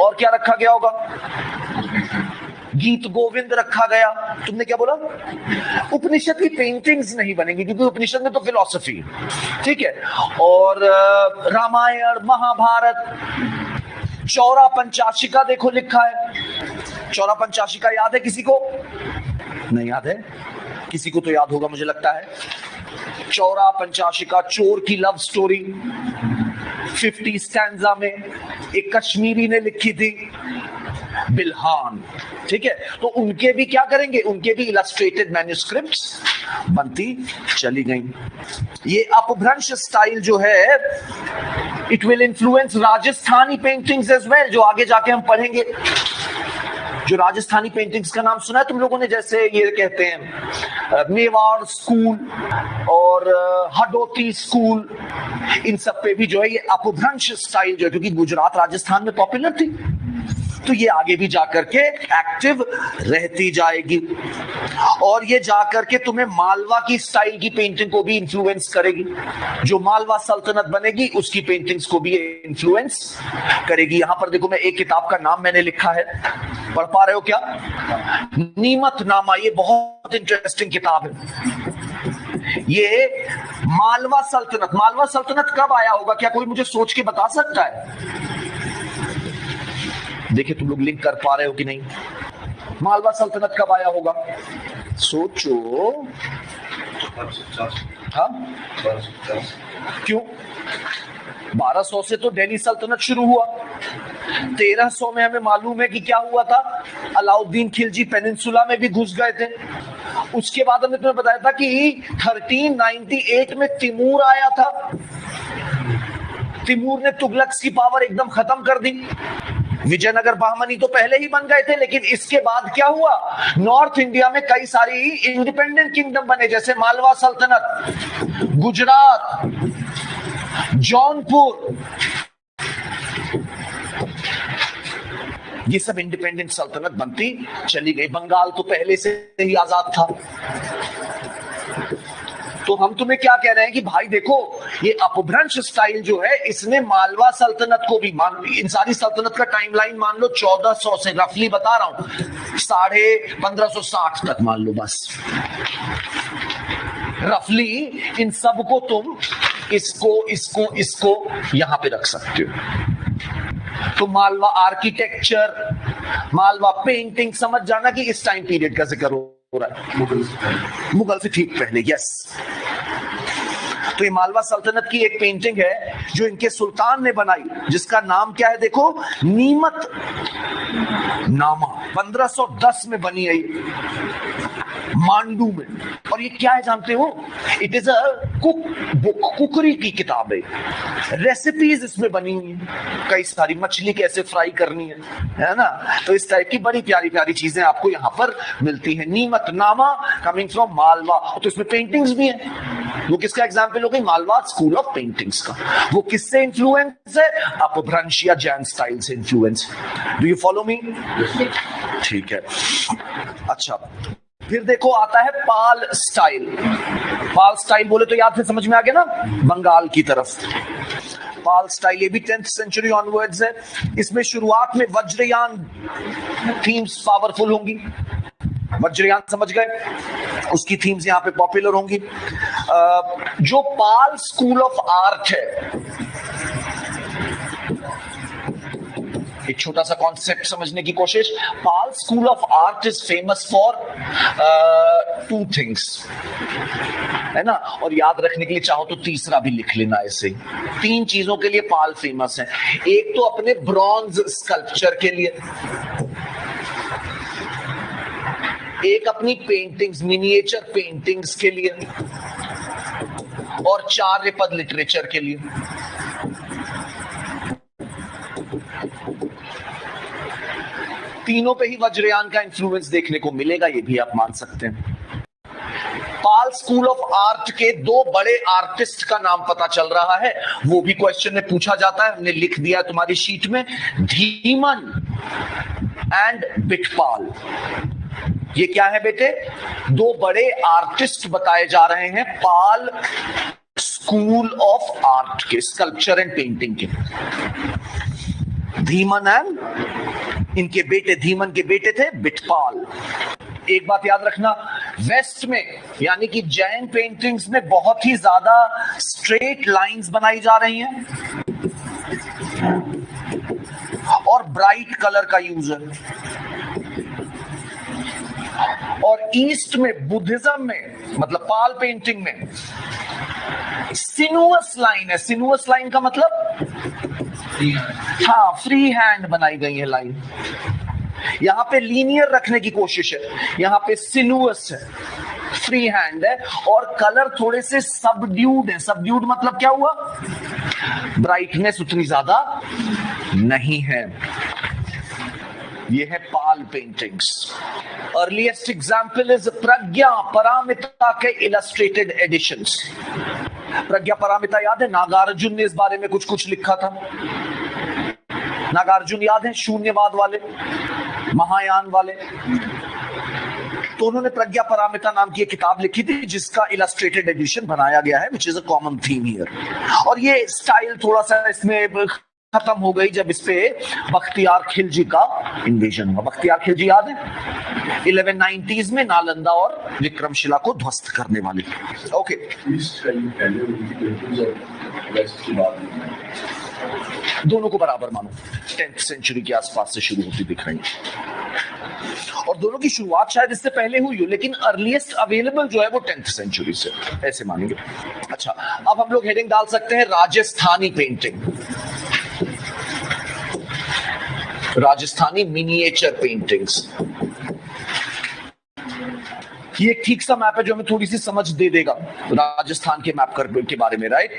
Speaker 1: और क्या रखा गया होगा? गीत गोविंद रखा गया। तुमने क्या बोला? उपनिषद की पेंटिंग्स नहीं बनेंगी क्योंकि उपनिषद में तो फिलॉसफी है, ठीक है। और रामायण, महाभारत, चौरा पंचाशिका देखो लिखा है। चौरा पंचाशिका याद है किसी को? नहीं याद है? किसी को तो याद होगा मुझे लगता है। चौरा पंचाशिका, चोर की लव स्टोरी, 50 स्टैंजा में एक कश्मीरी ने लिखी थी, बिल्हान, ठीक है। तो उनके भी क्या करेंगे, उनके भी इलस्ट्रेटेड मैन्युस्क्रिप्ट्स बनती चली गई। ये अपभ्रंश स्टाइल जो है, it will influence Rajasthani paintings as well, जो आगे जाके हम पढ़ेंगे। जो राजस्थानी पेंटिंग्स का नाम सुना है तुम लोगों ने? जैसे ये कहते हैं मेवाड़ स्कूल और हडोती स्कूल, इन सब पे भी जो है ये अपभ्रंश स्टाइल जो है, क्योंकि गुजरात राजस्थान में पॉपुलर थी, तो ये आगे भी जाकर के एक्टिव रहती जाएगी। और ये जाकर के तुम्हें मालवा की स्टाइल की पेंटिंग को भी इन्फ्लुएंस करेगी। जो मालवा सल्तनत बनेगी उसकी पेंटिंग्स को भी इन्फ्लुएंस करेगी। यहां पर देखो, मैं एक किताब का नाम मैंने लिखा है, पढ़ पा रहे हो क्या? नीमत नामा। ये बहुत इंटरेस्टिंग किताब है। ये मालवा सल्तनत कब आया होगा, क्या कोई मुझे सोच के बता सकता है? देखिए तुम लोग लिंक कर पा रहे हो कि नहीं? मालवा सल्तनत कब आया होगा? सोचो। हाँ, क्यों? 1200 से तो दिल्ली सल्तनत शुरू हुआ। 1300 में हमें मालूम है कि क्या हुआ था, अलाउद्दीन खिलजी पेनिनसुला में भी घुस गए थे। उसके बाद हमने तुम्हें बताया था कि 1398 में तिमूर आया था। तिमूर ने तुगलक की पावर एकदम खत्म कर दी। विजयनगर बहमनी तो पहले ही बन गए थे, लेकिन इसके बाद क्या हुआ, नॉर्थ इंडिया में कई सारी इंडिपेंडेंट किंगडम बने, जैसे मालवा सल्तनत, गुजरात, जौनपुर, ये सब इंडिपेंडेंट सल्तनत बनती चली गई। बंगाल तो पहले से ही आजाद था। तो हम तुम्हें क्या कह रहे हैं कि भाई देखो, ये अपभ्रंश स्टाइल जो है इसने मालवा सल्तनत को भी इन सारी सल्तनत का टाइमलाइन मान लो 1400 से, रफली बता रहा हूं, 1560 तक मान लो बस, रफली इन सब को तुम इसको यहां पे रख सकते हो। तो मालवा आर्किटेक्चर, मालवा पेंटिंग, समझ जाना कि इस टाइम पीरियड का जिक्र हो रहा है, मुगल से ठीक पहले। यस, तो ये मालवा सल्तनत की एक पेंटिंग है जो इनके सुल्तान ने बनाई, जिसका नाम क्या है देखो, नीमत नामा, 1510 में बनी है मांडू में। और ये क्या है जानते हो, it is a cook book, cookery की किताब है, रेसिपीज इसमें बनी हुई है, कई सारी, मछली कैसे फ्राई करनी है ना, तो इस टाइप की बड़ी प्यारी प्यारी चीजें आपको यहाँ पर मिलती है। नीमत नामा कमिंग फ्रॉम मालवा। तो इसमें पेंटिंग्स भी हैं। वो किसका एग्जाम्पल हो गई, मालवा स्कूल ऑफ पेंटिंग्स का। वो किससे इन्फ्लुएंस है, अपभ्रंश या जैन स्टाइल से influence. Do you follow me? ठीक है। अच्छा, फिर देखो आता है पाल स्टाइल। पाल स्टाइल बोले तो याद से समझ में आ गया ना, बंगाल की तरफ। पाल स्टाइल ये भी 10th सेंचुरी ऑनवर्ड्स है। इसमें शुरुआत में वज्रयान थीम्स पावरफुल होंगी, वज्रयान समझ गए, उसकी थीम्स यहां पे पॉपुलर होंगी। जो पाल स्कूल ऑफ आर्ट है, एक छोटा सा कॉन्सेप्ट समझने की कोशिश। Pala school of art is famous for 2 things, है ना, और याद रखने के लिए चाहो तो तीसरा भी लिख लेना ऐसे। 3 चीजों के लिए पाल फेमस है। एक तो अपने ब्रॉन्ज स्कल्पचर के लिए, एक अपनी पेंटिंग्स, मिनिएचर पेंटिंग्स के लिए, और चार्यपद लिटरेचर के लिए। तीनों पे ही वज्रयान का इन्फ्लुएंस देखने को मिलेगा, ये भी आप मान सकते हैं। पाल स्कूल ऑफ आर्ट के 2 बड़े आर्टिस्ट का नाम पता चल रहा है, वो भी क्वेश्चन में पूछा जाता है, हमने लिख दिया तुम्हारी शीट में, धीमन एंड बिटपाल। ये क्या है बेटे, 2 बड़े आर्टिस्ट बताए जा रहे हैं पाल स्कूल ऑफ आर्ट के, स्कल्पचर एंड पेंटिंग के। धीमन एंड इनके बेटे, धीमन के बेटे थे बिटपाल। एक बात याद रखना, वेस्ट में यानी कि जैन पेंटिंग्स में बहुत ही ज्यादा स्ट्रेट लाइंस बनाई जा रही हैं और ब्राइट कलर का यूज है। और ईस्ट में, बुद्धिज्म में, मतलब पाल पेंटिंग में सिनुअस लाइन है। सिनुअस लाइन का मतलब, हाँ, फ्री हैंड बनाई गई है लाइन। यहां पे लीनियर रखने की कोशिश है, यहां पे सिनुअस है, फ्री हैंड है, और कलर थोड़े से सबड्यूड है। सबड्यूड मतलब क्या हुआ, ब्राइटनेस उतनी ज्यादा नहीं है। ये है पाल पेंटिंग्स। अर्लीस्ट एग्जाम्पल इज प्रज्ञा परामिता के इलस्ट्रेटेड एडिशंस। प्रज्ञा परामिता याद है, नागार्जुन ने इस बारे में कुछ कुछ लिखा था। नागार्जुन याद है, शून्यवाद वाले, महायान वाले। तो उन्होंने प्रज्ञा परामिता नाम की एक किताब लिखी थी, जिसका इलस्ट्रेटेड एडिशन बनाया गया है, which is a common theme here. और ये स्टाइल थोड़ा सा इसमें खत्म हो गई जब इस पे बख्तियार खिलजी का इन्वेजन हुआ। बख्तियार खिलजी याद है, 1190s में नालंदा और विक्रमशिला को ध्वस्त करने वाले। ओके, दोनों को बराबर मानो, 10th सेंचुरी के आसपास से शुरू होती दिख रही है, और दोनों की शुरुआत शायद इससे पहले हुई हो, लेकिन अर्लीस्ट अवेलेबल जो है वो 10th सेंचुरी से, ऐसे मानेंगे। अच्छा, अब हम लोग हेडिंग डाल सकते हैं Rajasthani painting, Rajasthani miniature paintings. ये एक ठीक सा मैप है जो हमें थोड़ी सी समझ दे देगा राजस्थान के मैप के बारे में, राइट।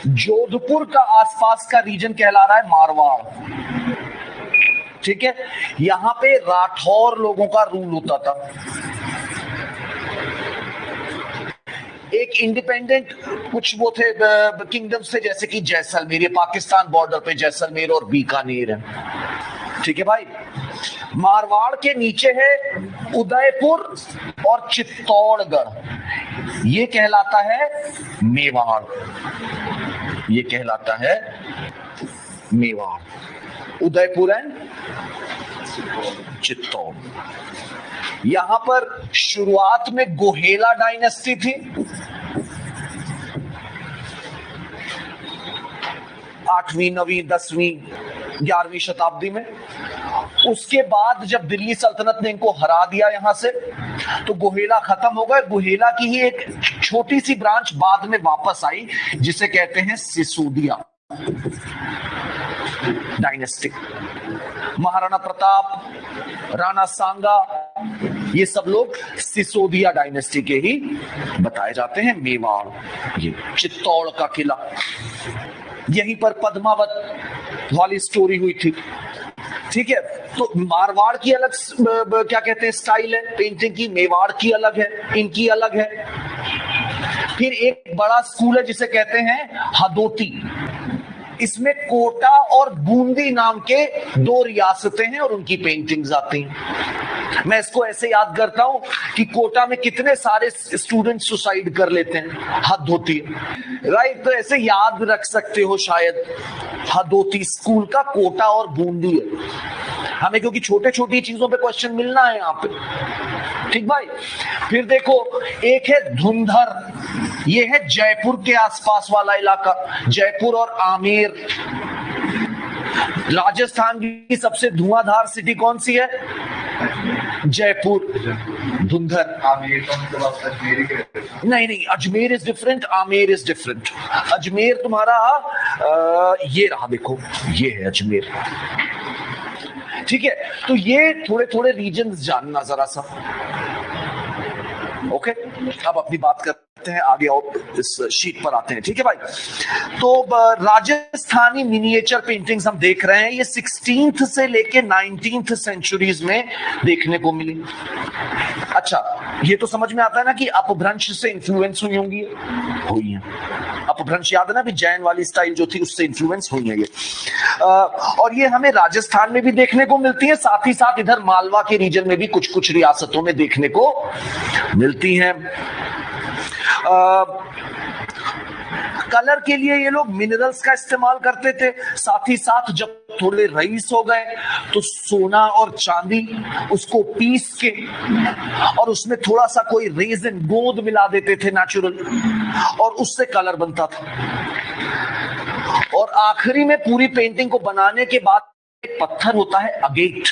Speaker 1: जोधपुर का आसपास का रीजन कहला रहा है मारवाड़, ठीक है। यहां पे राठौर लोगों का रूल होता था। एक इंडिपेंडेंट कुछ वो थे किंगडम्स थे, जैसे कि जैसलमेर, ये पाकिस्तान बॉर्डर पे जैसलमेर और बीकानेर है। ठीक है भाई। मारवाड़ के नीचे है उदयपुर और चित्तौड़गढ़, ये कहलाता है मेवाड़, ये कहलाता है मेवाड़। उदयपुर एंड चित्तौड़। यहां पर शुरुआत में गोहेला डायनेस्टी थी, 8वीं 9वीं 10वीं 11वीं शताब्दी में। उसके बाद जब दिल्ली सल्तनत ने इनको हरा दिया यहां से, तो गोहेला खत्म हो गए। गोहेला की ही एक छोटी सी ब्रांच बाद में वापस आई, जिसे कहते हैं सिसोदिया डायनेस्टी। महाराणा प्रताप, राणा सांगा, ये सब लोग सिसोदिया डायनेस्टी के ही बताए जाते हैं। मेवाड़, ये चित्तौड़ का किला, यहीं पर पद्मावत वाली स्टोरी हुई थी। ठीक है, तो मारवाड़ की अलग क्या कहते हैं स्टाइल है पेंटिंग की, मेवाड़ की अलग है, इनकी अलग है। फिर एक बड़ा स्कूल है जिसे कहते हैं हदोती। इसमें कोटा और बूंदी नाम के 2 रियासतें हैं और उनकी पेंटिंग्स आती हैं। मैं इसको ऐसे याद करता हूं कि कोटा में कितने सारे स्टूडेंट सुसाइड कर लेते हैं, हद होती है, राइट। तो ऐसे याद रख सकते हो शायद, हदोती स्कूल का कोटा और बूंदी है हमें, क्योंकि छोटे छोटी चीजों पे क्वेश्चन मिलना है यहाँ पे। ठीक भाई। फिर देखो, एक है धुंधर, ये है जयपुर के आसपास वाला इलाका, जयपुर और आमेर। राजस्थान की सबसे धुआंधार सिटी कौन सी है? जयपुर। धुंधर।
Speaker 2: आमेर का मतलब आप अजमेर के रहते हैं?
Speaker 1: नहीं, Ajmer is different, Amer is different. Ajmer तुम्हारा ये रहा, देखो ये है अजमेर। ठीक है, तो ये थोड़े थोड़े रीजन्स जानना जरा सा। ओके, अब अपनी बात करते हैं आगे, और इस शीट पर आते हैं। ठीक है भाई, तो राजस्थानी मिनिएचर पेंटिंग्स हम देख रहे हैं, ये 16th से लेके 19th सेंचुरीज में देखने को मिली। अच्छा, ये तो समझ में आता है ना कि अपभ्रंश से इन्फ्लुएंस हुई होंगी, हुई है। अपभ्रंश याद है ना, भी जैन वाली स्टाइल जो थी उससे इन्फ्लुएंस हुई है ये। और ये हमें राजस्थान में भी देखने को मिलती है, साथ ही साथ इधर मालवा के रीजन में भी कुछ कुछ रियासतों में देखने को मिलती हैं। कलर के लिए ये लोग मिनरल्स का इस्तेमाल करते थे, साथ ही साथ जब थोड़े रईस हो गए तो सोना और चांदी उसको पीस के और उसमें थोड़ा सा कोई रेजिन गोंद मिला देते थे नेचुरल, और उससे कलर बनता था। और आखिरी में पूरी पेंटिंग को बनाने के बाद एक पत्थर होता है अगेट,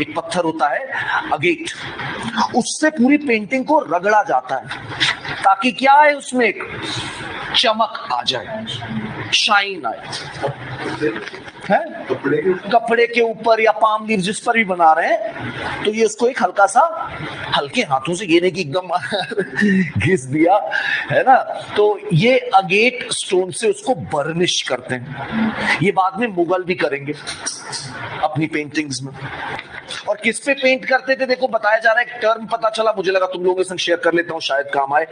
Speaker 1: एक पत्थर होता है अगेट, उससे पूरी पेंटिंग को रगड़ा जाता है ताकि क्या है उसमें एक चमक आ जाए, शाइन आए। है कपड़े के ऊपर या पाम लीव जिस पर भी बना रहे हैं, तो ये उसको एक हल्का सा, हल्के हाथों से, ये नहीं कि एकदम घिस दिया है ना, तो ये अगेट स्टोन से उसको बर्निश करते हैं। ये बाद में मुगल भी करेंगे अपनी पेंटिंग्स में। और किस पे पेंट करते थे देखो, बताया जा रहा है, एक टर्म पता चला, मुझे लगा तुम लोगों के संग शेयर कर लेता हूं, शायद काम आए।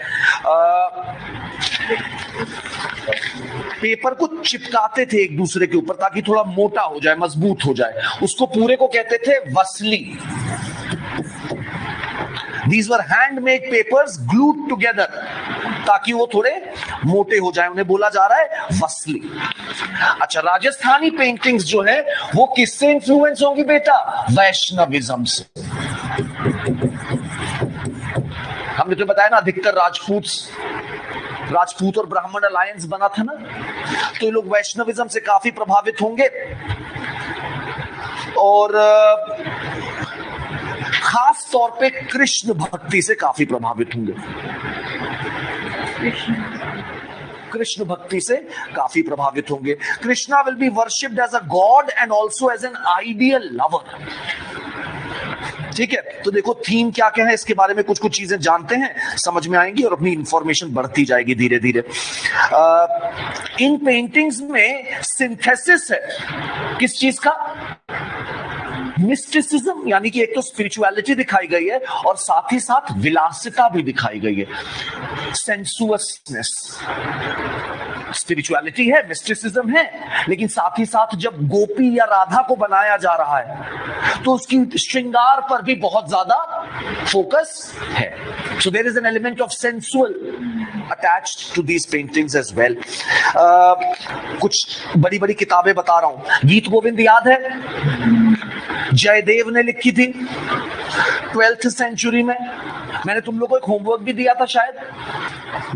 Speaker 1: पेपर को चिपकाते थे एक दूसरे के ऊपर ताकि थोड़ा मोटा हो जाए, मजबूत हो जाए, उसको पूरे को कहते थे वसली। These were handmade papers glued together, ताकि वो थोड़े मोटे हो जाए, उन्हें बोला जा रहा है वसली। अच्छा, राजस्थानी पेंटिंग्स जो है वो किससे इन्फ्लुएंस होंगी बेटा? वैष्णविज्म से। हमने तो बताया ना, अधिकतर राजपूत और ब्राह्मण अलायंस बना था ना, तो ये लोग वैष्णविज्म से काफी प्रभावित होंगे और खास तौर पे कृष्ण भक्ति से काफी प्रभावित होंगे। कृष्ण भक्ति से काफी प्रभावित होंगे। Krishna will be worshipped as a god and also as an ideal lover. ठीक है, तो देखो थीम क्या क्या है, इसके बारे में कुछ कुछ चीजें जानते हैं, समझ में आएंगी और अपनी इंफॉर्मेशन बढ़ती जाएगी धीरे धीरे। इन पेंटिंग्स में सिंथेसिस है किस चीज का? मिस्टिसिज्म यानी कि एक तो स्पिरिचुअलिटी दिखाई गई है और साथ ही साथ विलासिता भी दिखाई गई है, सेंसुअसनेस। स्पिरिचुअलिटी है, मिस्टिसिज्म है, लेकिन साथ ही साथ जब गोपी या राधा को बनाया जा रहा है तो उसकी श्रृंगार पर भी बहुत ज्यादा फोकस है। So there is an element of sensual attached to these paintings as well. कुछ बड़ी बड़ी किताबें बता रहा हूं। गीत गोविंद याद है, जयदेव ने लिखी थी 12th सेंचुरी में। मैंने तुम लोगों को एक होमवर्क भी दिया था शायद,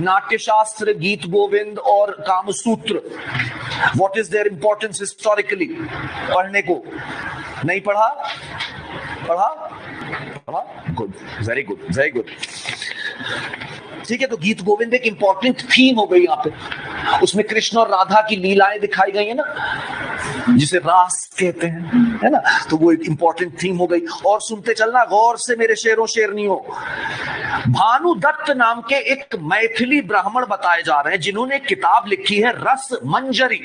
Speaker 1: नाट्यशास्त्र, गीत गोविंद और Kamasutra, what is their importance historically, पढ़ने को। नहीं पढ़ा? पढ़ा? Good, very good, very good. ठीक है, तो गीत गोविंद एक इंपॉर्टेंट थीम हो गई यहाँ पे। उसमें कृष्ण और राधा की लीलाएं दिखाई गई है ना, जिसे रास कहते हैं, है ना, तो वो एक इंपॉर्टेंट थीम हो गई। और सुनते चलना गौर से मेरे शेरों शेरनियों। भानु दत्त नाम के एक मैथिली ब्राह्मण बताए जा रहे हैं जिन्होंने एक किताब लिखी है रस मंजरी।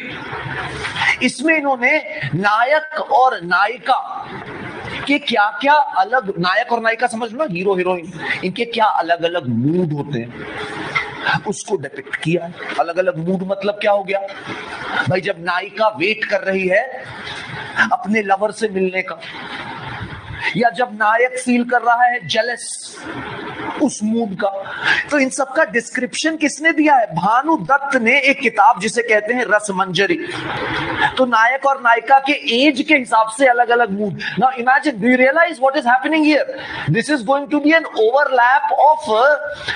Speaker 1: इसमें इन्होंने नायक और नायिका के क्या क्या अलग, नायक और नायिका समझ लो, हीरो हीरोइन, इनके क्या अलग अलग मूड होते हैं उसको डिपिक्ट किया है। अलग अलग मूड मतलब क्या हो गया भाई, जब नायिका वेट कर रही है अपने लवर से मिलने का, या जब नायक फील कर रहा है जेलस उस मूड का, तो इन सब का डिस्क्रिप्शन किसने दिया है? भानु दत्त ने एक किताब जिसे कहते हैं रस मंजरी। तो नायक और नायिका के एज के हिसाब से अलग अलग mood. Now imagine, do you realise what is happening here? This is going to be an overlap of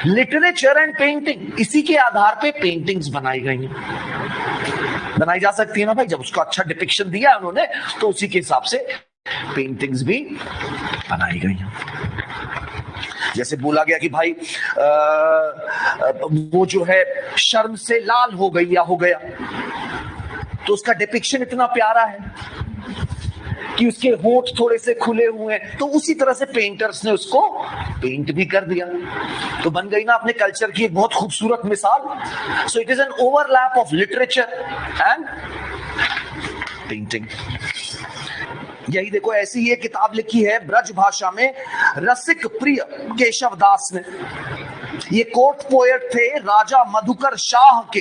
Speaker 1: literature and painting. इसी के आधार पे पेंटिंग्स बनाई गई हैं, बनाई जा सकती है ना भाई। जब उसका अच्छा डिपिक्शन दिया उन्होंने तो उसी के हिसाब से पेंटिंग्स भी बनाई गई हैं। जैसे बोला गया कि भाई वो जो है शर्म से लाल हो गई या हो गया, तो उसका डिपिक्शन इतना प्यारा है कि उसके होंठ थोड़े से खुले हुए हैं, तो उसी तरह से पेंटर्स ने उसको पेंट भी कर दिया, तो बन गई ना अपने कल्चर की एक बहुत खूबसूरत मिसाल। So it is an overlap of literature and painting. यही देखो, ऐसी ही एक किताब लिखी है ब्रज भाषा में रसिक प्रिय केशव दास ने। ये कोर्ट पोएट थे राजा मधुकर शाह के,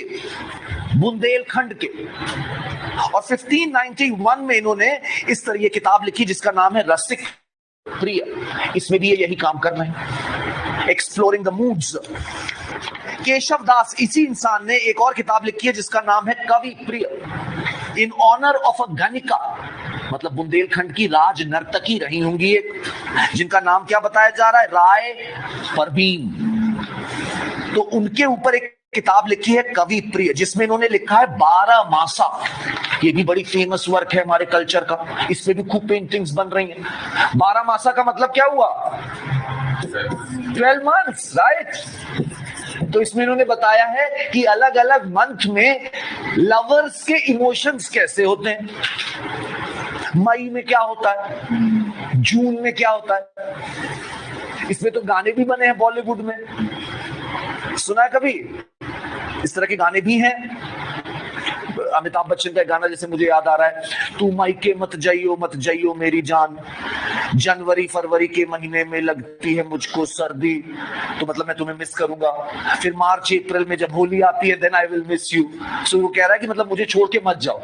Speaker 1: बुंदेलखंड के, और 1591 में इन्होंने इस तरह ये किताब लिखी जिसका नाम है रसिक प्रिय। इसमें भी ये यही काम कर रहे हैं, एक्सप्लोरिंग द मूड्स। केशव दास, इसी इंसान ने एक और किताब लिखी है जिसका नाम है कवि प्रिय, इन ऑनर ऑफ अ गणिका, मतलब बुंदेलखंड की राज नर्तकी रही होंगी एक, जिनका नाम क्या बताया जा रहा है? राय परवीन। तो उनके ऊपर एक किताब लिखी है कवि प्रिय, जिसमें इन्होंने लिखा है 12 मासा। ये भी बड़ी फेमस वर्क है हमारे कल्चर का, इस पे भी खूब पेंटिंग्स बन रही हैं। 12 मासा का मतलब क्या हुआ? 12 मंथ्स, राइट। तो इसमें इन्होंने बताया है कि अलग अलग मंथ में लवर्स के इमोशंस कैसे होते हैं। मई में क्या होता है, जून में क्या होता है। इसमें तो गाने भी बने हैं बॉलीवुड में, सुना है कभी? इस तरह के गाने भी हैं। अमिताभ बच्चन का गाना जैसे मुझे याद आ रहा है, तू मायके मत जाइयो मेरी जान, जनवरी फरवरी के महीने में लगती है मुझको सर्दी, तो मतलब मैं तुम्हें मिस करूंगा। फिर मार्च अप्रैल में जब होली आती है then I will miss you. So वो कह रहा है कि मतलब मुझे छोड़ के मत जाओ।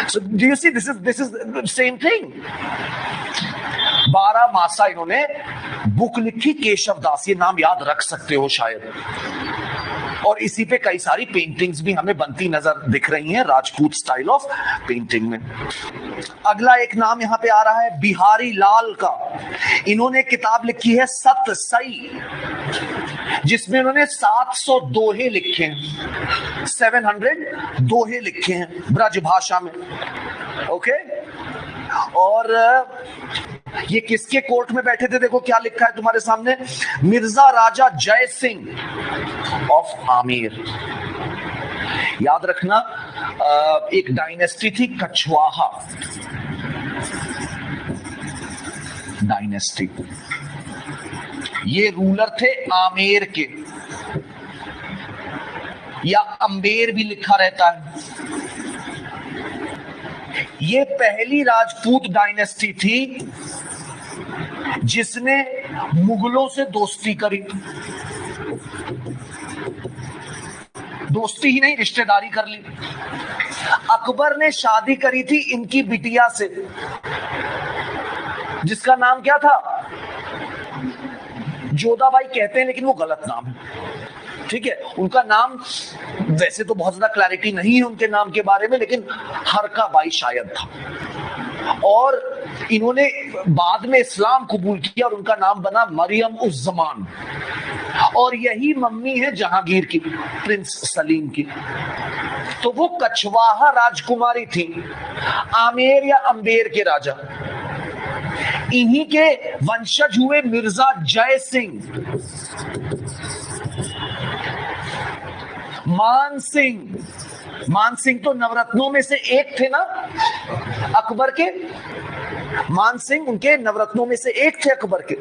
Speaker 1: So do you see, this is same thing. 12 मासा इन्होंने बुक लिखी, केशव दास, ये नाम याद रख सकते हो शायद। और इसी पे कई सारी पेंटिंग्स भी हमें बनती नजर दिख रही हैं राजपूत स्टाइल ऑफ पेंटिंग में। अगला एक नाम यहां पे आ रहा है बिहारी लाल का। इन्होंने किताब लिखी है सतसई, जिसमें इन्होंने 700 दोहे लिखे हैं, 700 दोहे लिखे हैं ब्रज भाषा में। ओके, और ये किसके कोर्ट में बैठे थे? देखो क्या लिखा है तुम्हारे सामने, मिर्जा राजा जय सिंह ऑफ आमेर। याद रखना, एक डायनेस्टी थी कछवाहा डायनेस्टी, ये रूलर थे आमेर के, या अंबेर भी लिखा रहता है। ये पहली राजपूत डायनेस्टी थी जिसने मुगलों से दोस्ती करी, दोस्ती ही नहीं रिश्तेदारी कर ली। अकबर ने शादी करी थी इनकी बिटिया से, जिसका नाम क्या था? जोधाबाई कहते हैं लेकिन वो गलत नाम है, ठीक है। उनका नाम वैसे तो बहुत ज्यादा क्लैरिटी नहीं है उनके नाम के बारे में, लेकिन हरकाबाई शायद था। और इन्होंने बाद में इस्लाम कबूल किया और उनका नाम बना मरियम उज जमान। और यही मम्मी है जहांगीर की, प्रिंस सलीम की। तो वो कछवाहा राजकुमारी थी, आमेर या अंबेर के राजा। इन्हीं के वंशज हुए मिर्जा जय सिंह, मान सिंह। मान सिंह तो नवरत्नों में से एक थे ना अकबर के। मान सिंह उनके नवरत्नों में से एक थे अकबर के,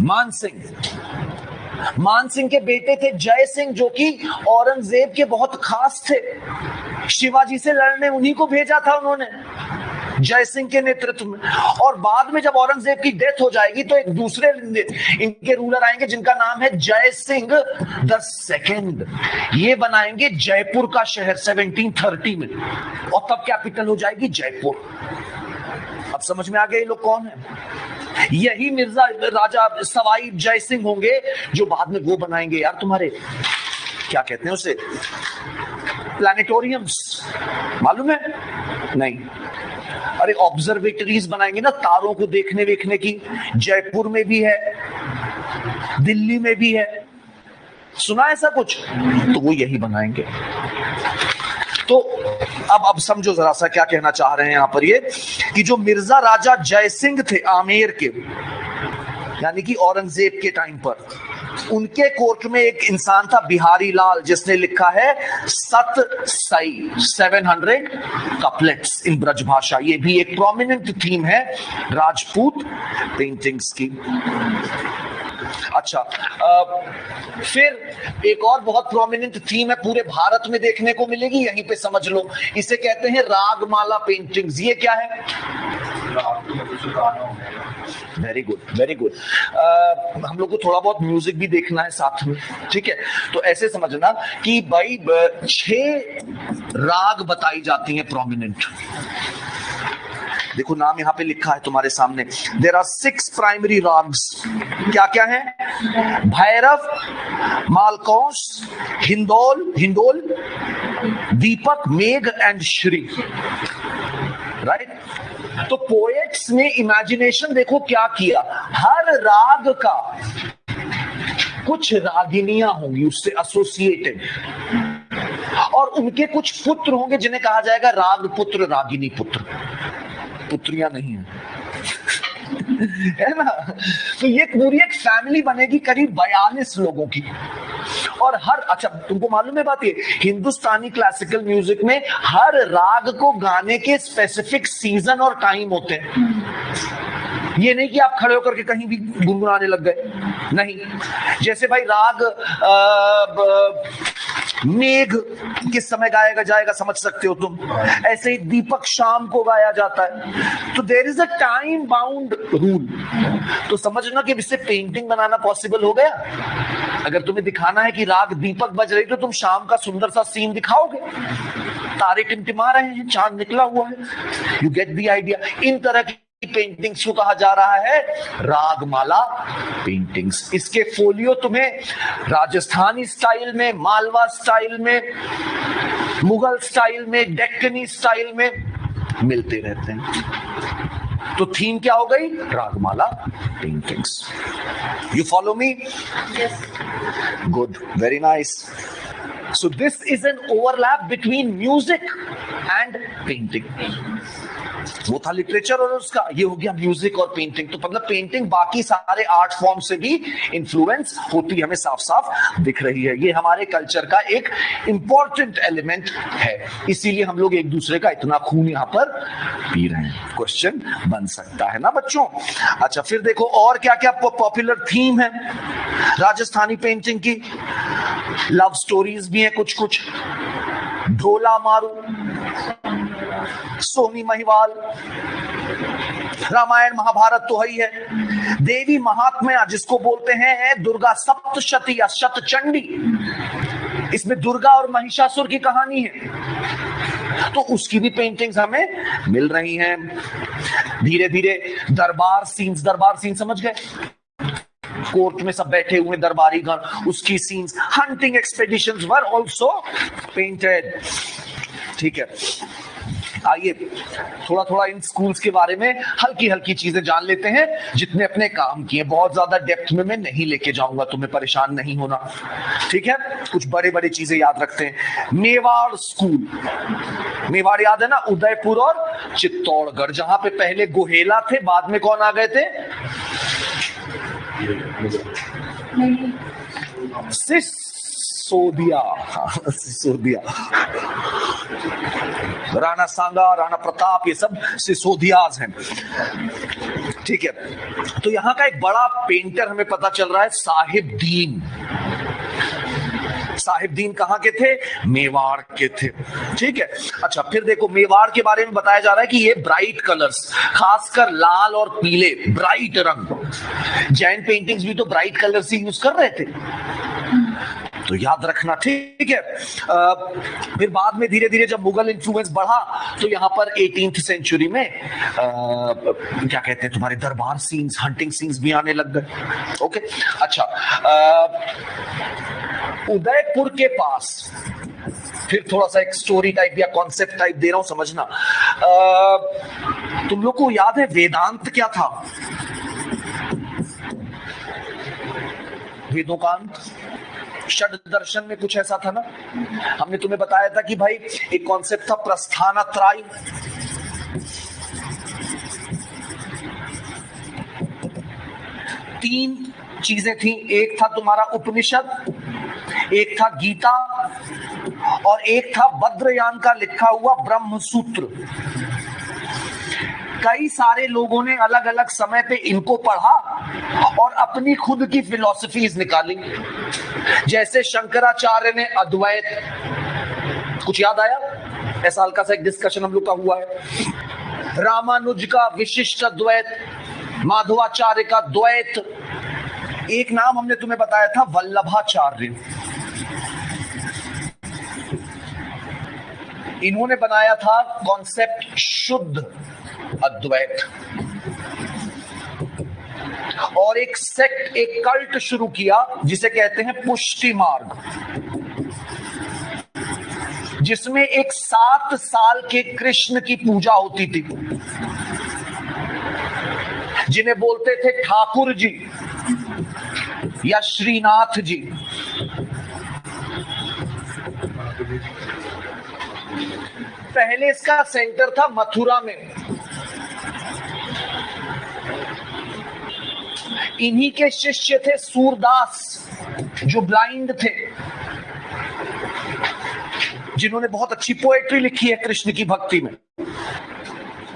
Speaker 1: मान सिंह। मान सिंह के बेटे थे जय सिंह, जो कि औरंगजेब के बहुत खास थे। शिवाजी से लड़ने उन्हीं को भेजा था उन्होंने, जय सिंह के नेतृत्व में। और बाद में जब औरंगजेब की डेथ हो जाएगी तो एक दूसरे इनके रूलर आएंगे जिनका नाम है जय सिंह द सेकंड। ये बनाएंगे जयपुर का शहर 1730 में, और तब कैपिटल हो जाएगी जयपुर। अब समझ में आ गया ये लोग कौन है? यही मिर्जा राजा सवाई जय सिंह होंगे जो बाद में वो बनाएंगे यार तुम्हारे, क्या कहते हैं उसे, प्लैनेटोरियम्स, मालूम है? नहीं, अरे ऑब्जर्वेटरीज बनाएंगे ना तारों को देखने की। जयपुर में भी है, दिल्ली में भी है, सुना ऐसा कुछ? तो वो यही बनाएंगे। तो अब समझो जरा सा क्या कहना चाह रहे हैं यहां पर, ये कि जो मिर्जा राजा जय सिंह थे आमेर के, यानी कि औरंगजेब के टाइम पर, उनके कोर्ट में एक इंसान था बिहारी लाल, जिसने लिखा है सत सई 700 कपलेट्स इन ब्रजभाषा। ये भी एक प्रोमिनेंट थीम है राजपूत पेंटिंग्स की। अच्छा, फिर एक और बहुत प्रोमिनेंट थीम है, पूरे भारत में देखने को मिलेगी, यहीं पे समझ लो, इसे कहते हैं रागमाला पेंटिंग्स। ये क्या है? Very good, very good. हम लोग को थोड़ा बहुत म्यूजिक भी देखना है साथ में, ठीक है? तो ऐसे समझना कि भाई 6 राग बताई जाती हैं प्रोमिनेंट। देखो नाम यहां पे लिखा है तुम्हारे सामने। There are 6 primary ragas. क्या क्या है? भैरव, मालकौस, हिंडोल, दीपक, मेघ एंड श्री। राइट? तो पोएट्स ने इमेजिनेशन देखो क्या किया, हर राग का कुछ रागिनियां होंगी उससे एसोसिएटेड, और उनके कुछ पुत्र होंगे जिन्हें कहा जाएगा राग पुत्र, रागिनी पुत्र। पुत्रियां नहीं है ना? तो ये पूरी एक फैमिली बनेगी करीब 42 लोगों की। और हर, अच्छा तुमको मालूम है बात, ये हिंदुस्तानी क्लासिकल म्यूजिक में हर राग को गाने के स्पेसिफिक सीजन और टाइम होते हैं। ये नहीं कि आप खड़े होकर के कहीं भी गुनगुनाने लग गए, नहीं। जैसे भाई राग मेघ किस समय गाया जाएगा समझ सकते हो तुम, ऐसे ही दीपक शाम को गाया जाता है। तो there is a time bound rule. तो समझना कि इससे पेंटिंग बनाना पॉसिबल हो गया। अगर तुम्हें दिखाना है कि राग दीपक बज रही तो तुम शाम का सुंदर सा सीन दिखाओगे, तारे टिमटिमा रहे हैं, चांद निकला हुआ है। You get the idea. इन तरह की पेंटिंग्स को कहा जा रहा है रागमाला पेंटिंग्स। इसके फोलियो तुम्हें राजस्थानी स्टाइल में, मालवा स्टाइल में, मुगल स्टाइल में, डेक्कनी स्टाइल में मिलते रहते हैं। तो थीम क्या हो गई? Ragamala paintings. You follow me?
Speaker 3: Yes.
Speaker 1: Good, very nice. So this is an overlap between music and painting. वो था लिटरेचर और उसका, ये हो गया म्यूजिक और पेंटिंग। तो मतलब पेंटिंग बाकी सारे आर्ट फॉर्म से भी इन्फ्लुएंस होती हमें साफ साफ दिख रही है। ये हमारे कल्चर का एक इंपॉर्टेंट एलिमेंट है, इसीलिए हम लोग एक दूसरे का इतना खून यहाँ पर पी रहे हैं। क्वेश्चन बन सकता है ना बच्चों? अच्छा, फिर देखो और क्या क्या पॉपुलर थीम है राजस्थानी पेंटिंग की। लव स्टोरीज भी है कुछ कुछ, ढोला मारू, सोनी महिवाल, रामायण महाभारत तो है ही है। देवी महात्म्य जिसको बोलते हैं दुर्गा सप्तशती या शतचंडी, इसमें दुर्गा और महिषासुर की कहानी है, तो उसकी भी पेंटिंग्स हमें मिल रही हैं। धीरे धीरे दरबार सीन समझ गए, कोर्ट में सब बैठे हुए दरबारी गण, उसकी scenes, hunting expeditions were also painted. ठीक है, आइए थोड़ा थोड़ा इन स्कूल्स के बारे में हल्की हल्की चीजें जान लेते हैं, जितने अपने काम किए। बहुत ज्यादा डेप्थ में मैं नहीं लेके जाऊंगा, तुम्हें परेशान नहीं होना, ठीक है। कुछ बड़े बड़े चीजें याद रखते हैं। मेवाड़ स्कूल, मेवाड़ याद है ना, उदयपुर और चित्तौड़गढ़, जहां पे पहले गुहेला थे, बाद में कौन आ गए थे? सिसोदिया, सिसोदिया, राणा सांगा, राणा प्रताप, ये सब सिसोदियाज हैं। ठीक है, तो यहां का एक बड़ा पेंटर हमें पता चल रहा है, साहिबदीन। साहिबदीन कहां के थे? मेवाड़ के थे। ठीक है, अच्छा फिर देखो मेवाड़ के बारे में बताया जा रहा है कि ये ब्राइट कलर्स, खासकर लाल और पीले ब्राइट रंग, जैन पेंटिंग्स भी तो ब्राइट कलर्स ही यूज कर रहे थे, तो याद रखना। ठीक है, फिर बाद में धीरे धीरे जब मुगल इन्फ्लुएंस बढ़ा तो यहाँ पर 18th सेंचुरी में क्या कहते हैं, तुम्हारे दरबार सीन्स, हंटिंग सीन्स भी आने लग गए। ओके, अच्छा उदयपुर के पास, फिर थोड़ा सा एक स्टोरी टाइप या कॉन्सेप्ट टाइप दे रहा हूं, समझना। तुम लोग को याद है वेदांत क्या था? वेदोकांत, षड दर्शन में कुछ ऐसा था ना। हमने तुम्हें बताया था कि भाई एक कॉन्सेप्ट था प्रस्थानत्रय, तीन चीजें थी, एक था तुम्हारा उपनिषद, एक था गीता, और एक था बद्रयान का लिखा हुआ ब्रह्म सूत्र। कई सारे लोगों ने अलग अलग समय पे इनको पढ़ा और अपनी खुद की फिलॉसफीज निकाली। जैसे शंकराचार्य ने अद्वैत, कुछ याद आया? ऐसा हल्का सा एक डिस्कशन हम लोग का हुआ है। रामानुज का विशिष्ट अद्वैत, माधवाचार्य का द्वैत, एक नाम हमने तुम्हें बताया था वल्लभाचार्य, इन्होंने बनाया था कॉन्सेप्ट शुद्ध अद्वैत, और एक सेक्ट, एक कल्ट शुरू किया जिसे कहते हैं पुष्टि मार्ग, जिसमें एक 7 साल के कृष्ण की पूजा होती थी, जिन्हें बोलते थे ठाकुर जी या श्रीनाथ जी। पहले इसका सेंटर था मथुरा में, इन्हीं के शिष्य थे सूरदास, जो ब्लाइंड थे, जिन्होंने बहुत अच्छी पोएट्री लिखी है कृष्ण की भक्ति में।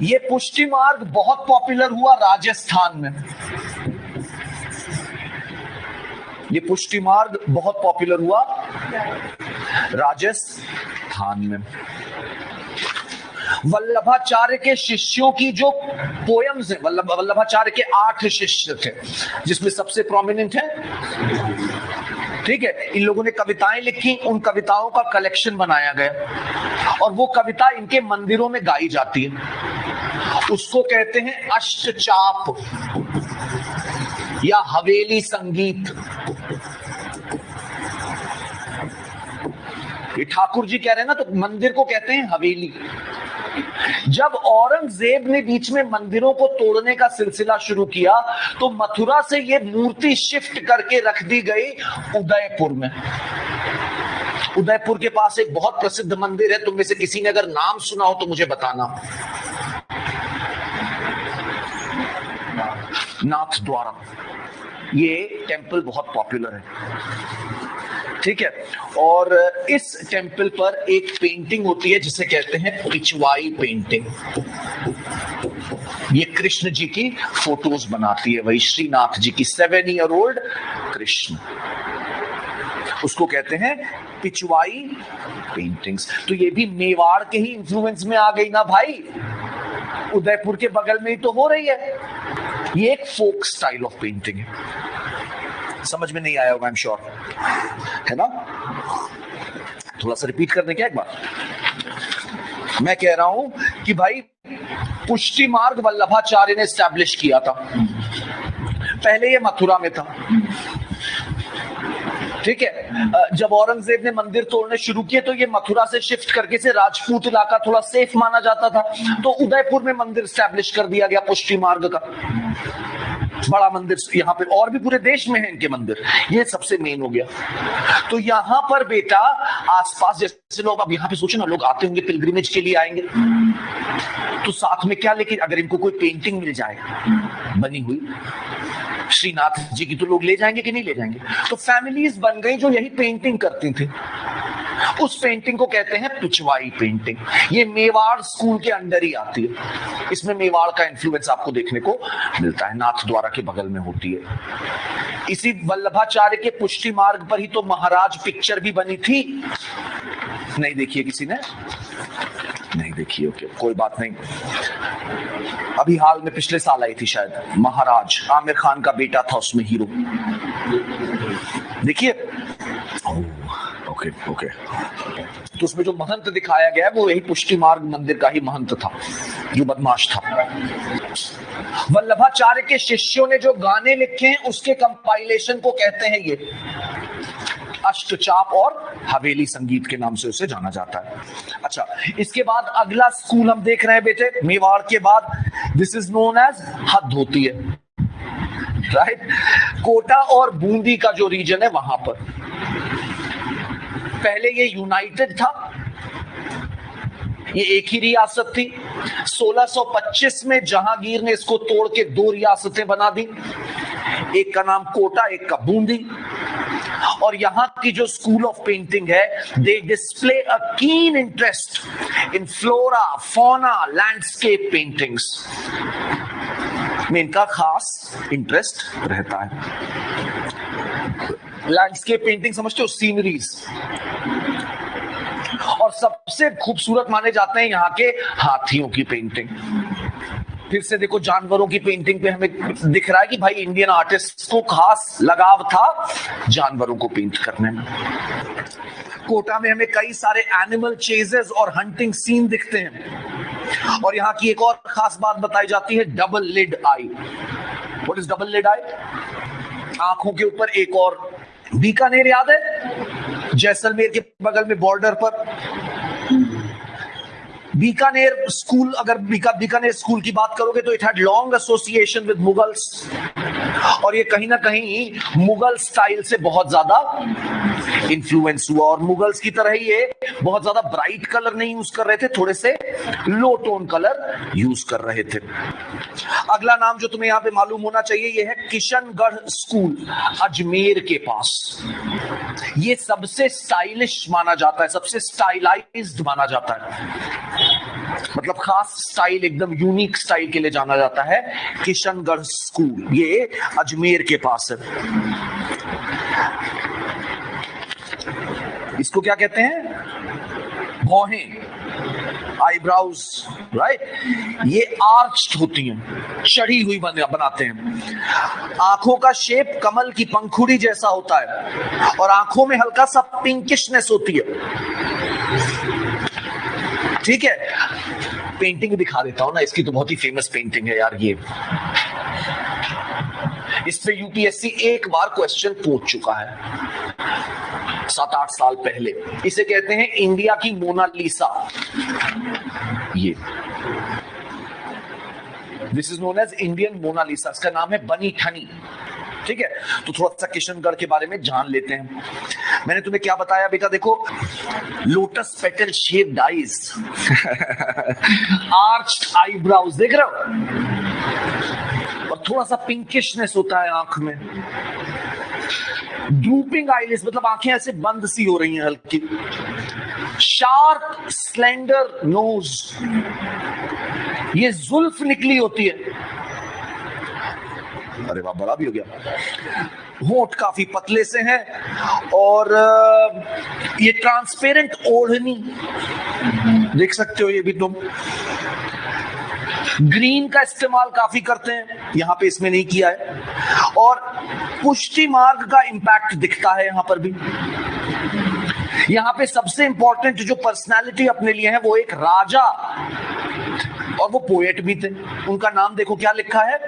Speaker 1: ये पुष्टि मार्ग बहुत पॉपुलर हुआ राजस्थान में, ये पुष्टि मार्ग बहुत पॉपुलर हुआ राजस्थान में। वल्लभाचार्य के शिष्यों की जो पोयम्स हैं, वल्लभाचार्य के 8 शिष्य थे, जिसमें सबसे प्रोमिनेंट है, ठीक है, इन लोगों ने कविताएं लिखी, उन कविताओं का कलेक्शन बनाया गया और वो कविता इनके मंदिरों में गाई जाती है। उसको कहते हैं अष्टचाप या हवेली संगीत। ये ठाकुर जी कह रहे हैं ना, तो मंदिर को कहते हैं हवेली। जब औरंगजेब ने बीच में मंदिरों को तोड़ने का सिलसिला शुरू किया तो मथुरा से ये मूर्ति शिफ्ट करके रख दी गई उदयपुर में। उदयपुर के पास एक बहुत प्रसिद्ध मंदिर है, तुम में से किसी ने अगर नाम सुना हो तो मुझे बताना, नाथ द्वारा। ये टेम्पल बहुत पॉपुलर है, ठीक है। और इस टेम्पल पर एक पेंटिंग होती है जिसे कहते हैं पिछवाई पेंटिंग। ये कृष्ण जी की फोटोज बनाती है, वही श्रीनाथ जी की, 7 ईयर ओल्ड कृष्ण। उसको कहते हैं पिछवाई पेंटिंग्स। तो ये भी मेवाड़ के ही इन्फ्लुएंस में आ गई ना भाई, उदयपुर के बगल में ही तो हो रही है। ये एक फोक स्टाइल ऑफ पेंटिंग है। समझ में नहीं आया होगा, आई एम श्योर, है ना? थोड़ा सा रिपीट करने क्या एक बार। मैं कह रहा हूं कि भाई पुष्टि मार्ग वल्लभाचार्य ने एस्टैब्लिश किया था। पहले ये मथुरा में था, ठीक है। जब औरंगजेब ने मंदिर तोड़ने शुरू किए तो ये मथुरा से शिफ्ट करके से राजपूत इलाका थोड़ा सेफ माना जाता था, तो उदयपुर में मंदिर एस्टैब्लिश कर दिया गया पुष्टि मार्ग का। बड़ा मंदिर यहाँ पे, और भी पूरे देश में है इनके मंदिर, ये सबसे मेन हो गया। तो यहाँ पर बेटा आसपास जैसे लोग, अब यहाँ पे सोचो ना, लोग आते होंगे पिलग्रिमेज के लिए आएंगे, तो साथ में क्या लेके, अगर इनको कोई पेंटिंग मिल जाए बनी हुई श्रीनाथ जी की, तो लोग ले जाएंगे कि नहीं ले जाएंगे? तो फैमिलीज बन गई जो यही पेंटिंग करती थी। उस पेंटिंग को कहते हैं पिछवाई पेंटिंग। ये मेवाड़ स्कूल के अंडर ही आती है। इसमें मेवाड़ का इन्फ्लुएंस आपको देखने को मिलता है, नाथ द्वारा के बगल में होती है। इसी वल्लभाचार्य के पुष्टि मार्ग पर ही तो महाराज पिक्चर भी बनी थी। नहीं देखिए किसी ने? नहीं देखिए, ओके, कोई बात नहीं। अभी हाल में पिछले साल आई थी शायद, महाराज, आमिर खान का बेटा था उसमें हीरो। देखिए, ओके ओके। तो उसमें जो महंत दिखाया गया है वो यही पुष्टि मार्ग मंदिर का ही महंत था, जो बदमाश था। वल्लभाचार्य के शिष्यों ने जो गाने लिखे हैं उसके कंपाइलेशन को कहते हैं ये अष्टचाप और हवेली संगीत के नाम से उसे जाना जाता है। अच्छा, इसके बाद अगला स्कूल हम देख रहे हैं बेटे, मेवाड़ के बाद, दिस इज नोन एज हद होती है, राइट? कोटा और बूंदी का जो रीजन है वहां पर पहले ये यूनाइटेड था, ये एक ही रियासत थी। 1625 में जहांगीर ने इसको तोड़ के 2 रियासतें बना दी, एक का नाम कोटा, एक का बूंदी। और यहां की जो स्कूल ऑफ पेंटिंग है, दे display a keen interest in flora, fauna, landscape paintings में इनका खास इंटरेस्ट रहता है। लैंडस्केप पेंटिंग समझते हो? सीनरीज। और सबसे खूबसूरत माने जाते हैं यहाँ के हाथियों की पेंटिंग। फिर से देखो, जानवरों की पेंटिंग पे हमें दिख रहा है कि भाई इंडियन आर्टिस्ट को खास लगाव था जानवरों को पेंट करने में। कोटा में हमें कई सारे एनिमल चेजेस और हंटिंग सीन दिखते हैं। और यहाँ की एक और खास बात बताई जाती है, double lid eye. What is double lid eye? आंखों के ऊपर एक और। बीकानेर याद है? जैसलमेर के बगल में बॉर्डर पर बीकानेर स्कूल, अगर बीकानेर स्कूल की बात करोगे तो it had long association with Mughals, और ये कहीं ना कहीं मुगल स्टाइल से बहुत ज्यादा इन्फ्लुएंस हुआ। और मुगल्स की तरह ही ये बहुत ज्यादा ब्राइट कलर नहीं यूज कर रहे थे, थोड़े से लो टोन कलर यूज कर रहे थे। अगला नाम जो तुम्हें यहाँ पे मालूम होना चाहिए, ये है किशनगढ़ स्कूल, अजमेर के पास। ये सबसे स्टाइलिश माना जाता है, सबसे स्टाइलाइज्ड माना जाता है, मतलब खास स्टाइल, एकदम यूनिक स्टाइल के लिए जाना जाता है किशनगढ़ स्कूल। ये अजमेर के पास है। इसको क्या कहते हैं? भौहें, आईब्राउज, राइट? ये आर्च्ड होती हैं, चढ़ी हुई बनाते हैं। आंखों का शेप कमल की पंखुड़ी जैसा होता है, और आंखों में हल्का सा पिंकिशनेस होती है, ठीक है? पेंटिंग दिखा देता हूं ना, इसकी तो बहुत ही फेमस पेंटिंग है यार ये। इस पे यूपीएससी एक बार क्वेश्चन पूछ चुका है 7-8 साल पहले। इसे कहते हैं इंडिया की मोनालिसा। ये this is known as Indian Mona Lisa. इसका नाम है बनी ठनी, ठीक है? तो थोड़ा सा किशनगढ़ के बारे में जान लेते हैं। मैंने तुम्हें क्या बताया बेटा? देखो, lotus petal shaped eyes, arched eyebrows, देख रहे हो? और थोड़ा सा पिंकिशनेस होता है आंख में। ड्रूपिंग आईलिड्स, मतलब आंखें ऐसे बंद सी हो रही हैं हल्की। शार्प स्लेंडर नोज, ये जुल्फ निकली होती है। अरे वाह, बड़ा भी हो गया। होंठ काफी पतले से हैं और ये ट्रांसपेरेंट ओढ़नी देख सकते हो, ये भी तुम ग्रीन का इस्तेमाल काफी करते हैं, यहां पे इसमें नहीं किया है। और पुष्टि मार्ग का इंपैक्ट दिखता है यहां पर भी। यहां पे सबसे इंपॉर्टेंट जो पर्सनालिटी अपने लिए है वो एक राजा, और वो पोएट भी थे। उनका नाम देखो क्या लिखा है,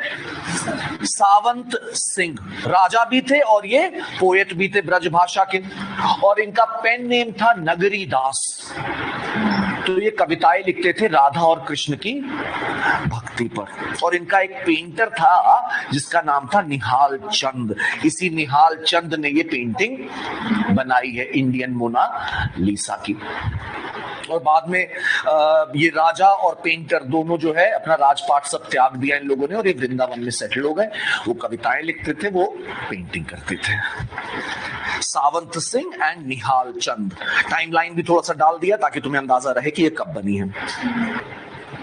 Speaker 1: सावंत सिंह। राजा भी थे और ये पोएट भी थे ब्रज भाषा के, और इनका पेन नेम था नगरी दास। तो ये कविताएं लिखते थे राधा और कृष्ण की भक्ति पर। और इनका एक पेंटर था जिसका नाम था निहाल चंद। इसी निहाल चंद ने ये पेंटिंग बनाई है इंडियन मोनालिसा की। और बाद में ये राजा और पेंटर दोनों जो है अपना राजपाट सब त्याग दिया इन लोगों ने, और ये वृंदावन में सेटल हो गए। वो कविताएं लिखते थे, वो पेंटिंग करते थे। सावंत सिंह एंड निहाल चंद। टाइमलाइन भी थोड़ा सा डाल दिया ताकि तुम्हें अंदाजा रहे कि ये कब बनी है।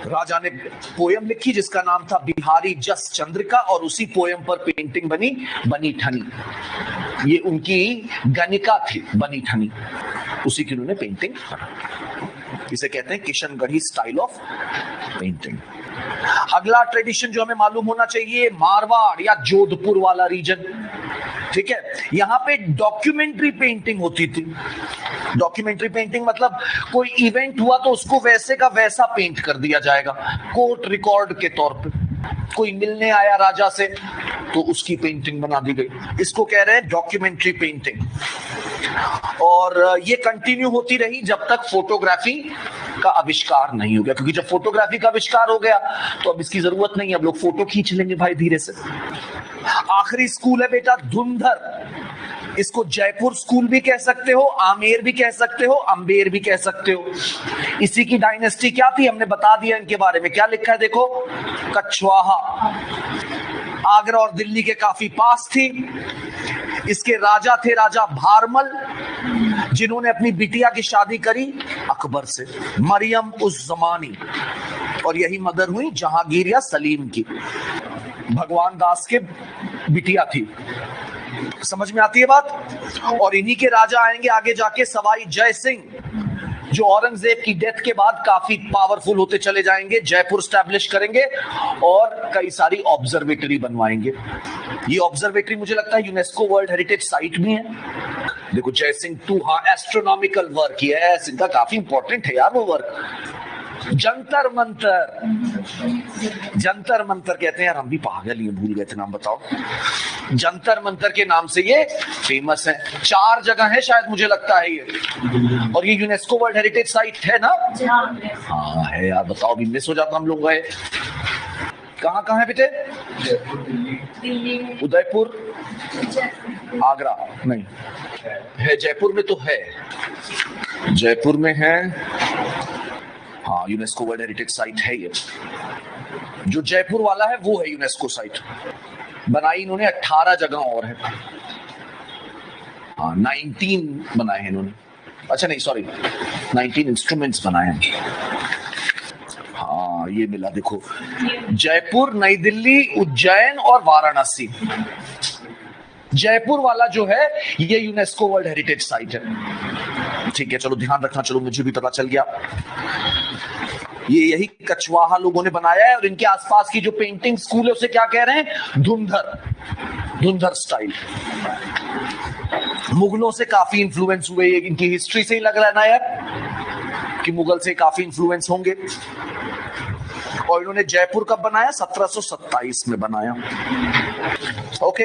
Speaker 1: राजा ने पोयम लिखी जिसका नाम था बिहारी जस चंद्रिका, और उसी पोयम पर पेंटिंग बनी बनी ठनी। ये उनकी गणिका थी बनी ठनी, उसी की उन्होंने पेंटिंग। इसे कहते हैं किशनगढ़ी स्टाइल ऑफ पेंटिंग। अगला ट्रेडिशन जो हमें मालूम होना चाहिए, मारवाड़ या जोधपुर वाला रीजन। ठीक है, यहां पे डॉक्यूमेंट्री पेंटिंग होती थी। डॉक्यूमेंट्री पेंटिंग मतलब कोई इवेंट हुआ तो उसको वैसे का वैसा पेंट कर दिया जाएगा, कोर्ट रिकॉर्ड के तौर पे। कोई मिलने आया राजा से तो उसकी पेंटिंग बना दी गई, इसको कह रहे हैं डॉक्यूमेंट्री पेंटिंग। और ये कंटिन्यू होती रही जब तक फोटोग्राफी का आविष्कार नहीं हो गया, क्योंकि जब फोटोग्राफी का आविष्कार हो गया तो अब इसकी जरूरत नहीं है, अब लोग फोटो खींच लेंगे भाई धीरे से। आखिरी स्कूल है बेटा धुंधर। इसको जयपुर स्कूल भी कह सकते हो, आमेर भी कह सकते हो, अंबेर भी कह सकते हो। इसी की डायनेस्टी क्या थी हमने बता दिया इनके बारे में। क्या लिखा है देखो, कछवाहा। आगरा और दिल्ली के काफी पास थी। इसके राजा थे राजा भारमल, जिन्होंने अपनी बिटिया की शादी करी अकबर से, मरियम उस जमानी। और यही मदर हुई जहांगीर या सलीम की। भगवान दास के बिटिया थी। समझ में आती है बात। और इन्हीं के राजा आएंगे आगे जाके सवाई जय सिंह, जो औरंगजेब की डेथ के बाद काफी पावरफुल होते चले जाएंगे, जयपुर स्टैब्लिश करेंगे और कई सारी ऑब्जर्वेटरी बनवाएंगे। ये ऑब्जर्वेटरी मुझे लगता है यूनेस्को वर्ल्ड हेरिटेज साइट भी है। देखो जय सिंह 2, हाँ एस्ट्रोनॉमिकल वर्क, यस इनका काफी इंपॉर्टेंट है यार वो वर्क। जंतर मंतर, जंतर मंतर कहते हैं यार, हम भी पागल ही भूल गए थे नाम, बताओ। जंतर मंतर के नाम से ये फेमस है। 4 जगह है शायद मुझे लगता है ये, और ये यूनेस्को वर्ल्ड हेरिटेज साइट है ना। हाँ है यार, बताओ अभी मिस हो जाता हम लोग गए। कहाँ कहाँ है बेटे? उदयपुर, आगरा नहीं है, जयपुर में तो है, जयपुर में है। हाँ यूनेस्को वर्ल्ड हेरिटेज साइट है ये। जो जयपुर वाला है वो है यूनेस्को साइट। बनाई इन्होंने 18 जगह और है। हाँ 19 बनाए हैं इन्होंने। अच्छा नहीं सॉरी, 19 इंस्ट्रूमेंट्स बनाए हैं। हाँ ये मिला देखो, जयपुर, नई दिल्ली, उज्जैन और वाराणसी। जयपुर वाला जो है ये यूनेस्को वर्ल्ड हेरिटेज साइट है। ठीक है चलो ध्यान रखना, चलो मुझे भी पता चल गया। ये यही कछवाहा लोगों ने बनाया है, और इनके आसपास की जो पेंटिंग स्कूल है उसे क्या कह रहे हैं? धुंधर, धुंधर स्टाइल। मुगलों से काफी इन्फ्लुएंस हुए, इनकी हिस्ट्री से ही लग रहा है ना यार कि मुगल से काफी इन्फ्लुएंस होंगे। और इन्होंने जयपुर कब बनाया? 1727 में बनाया। ओके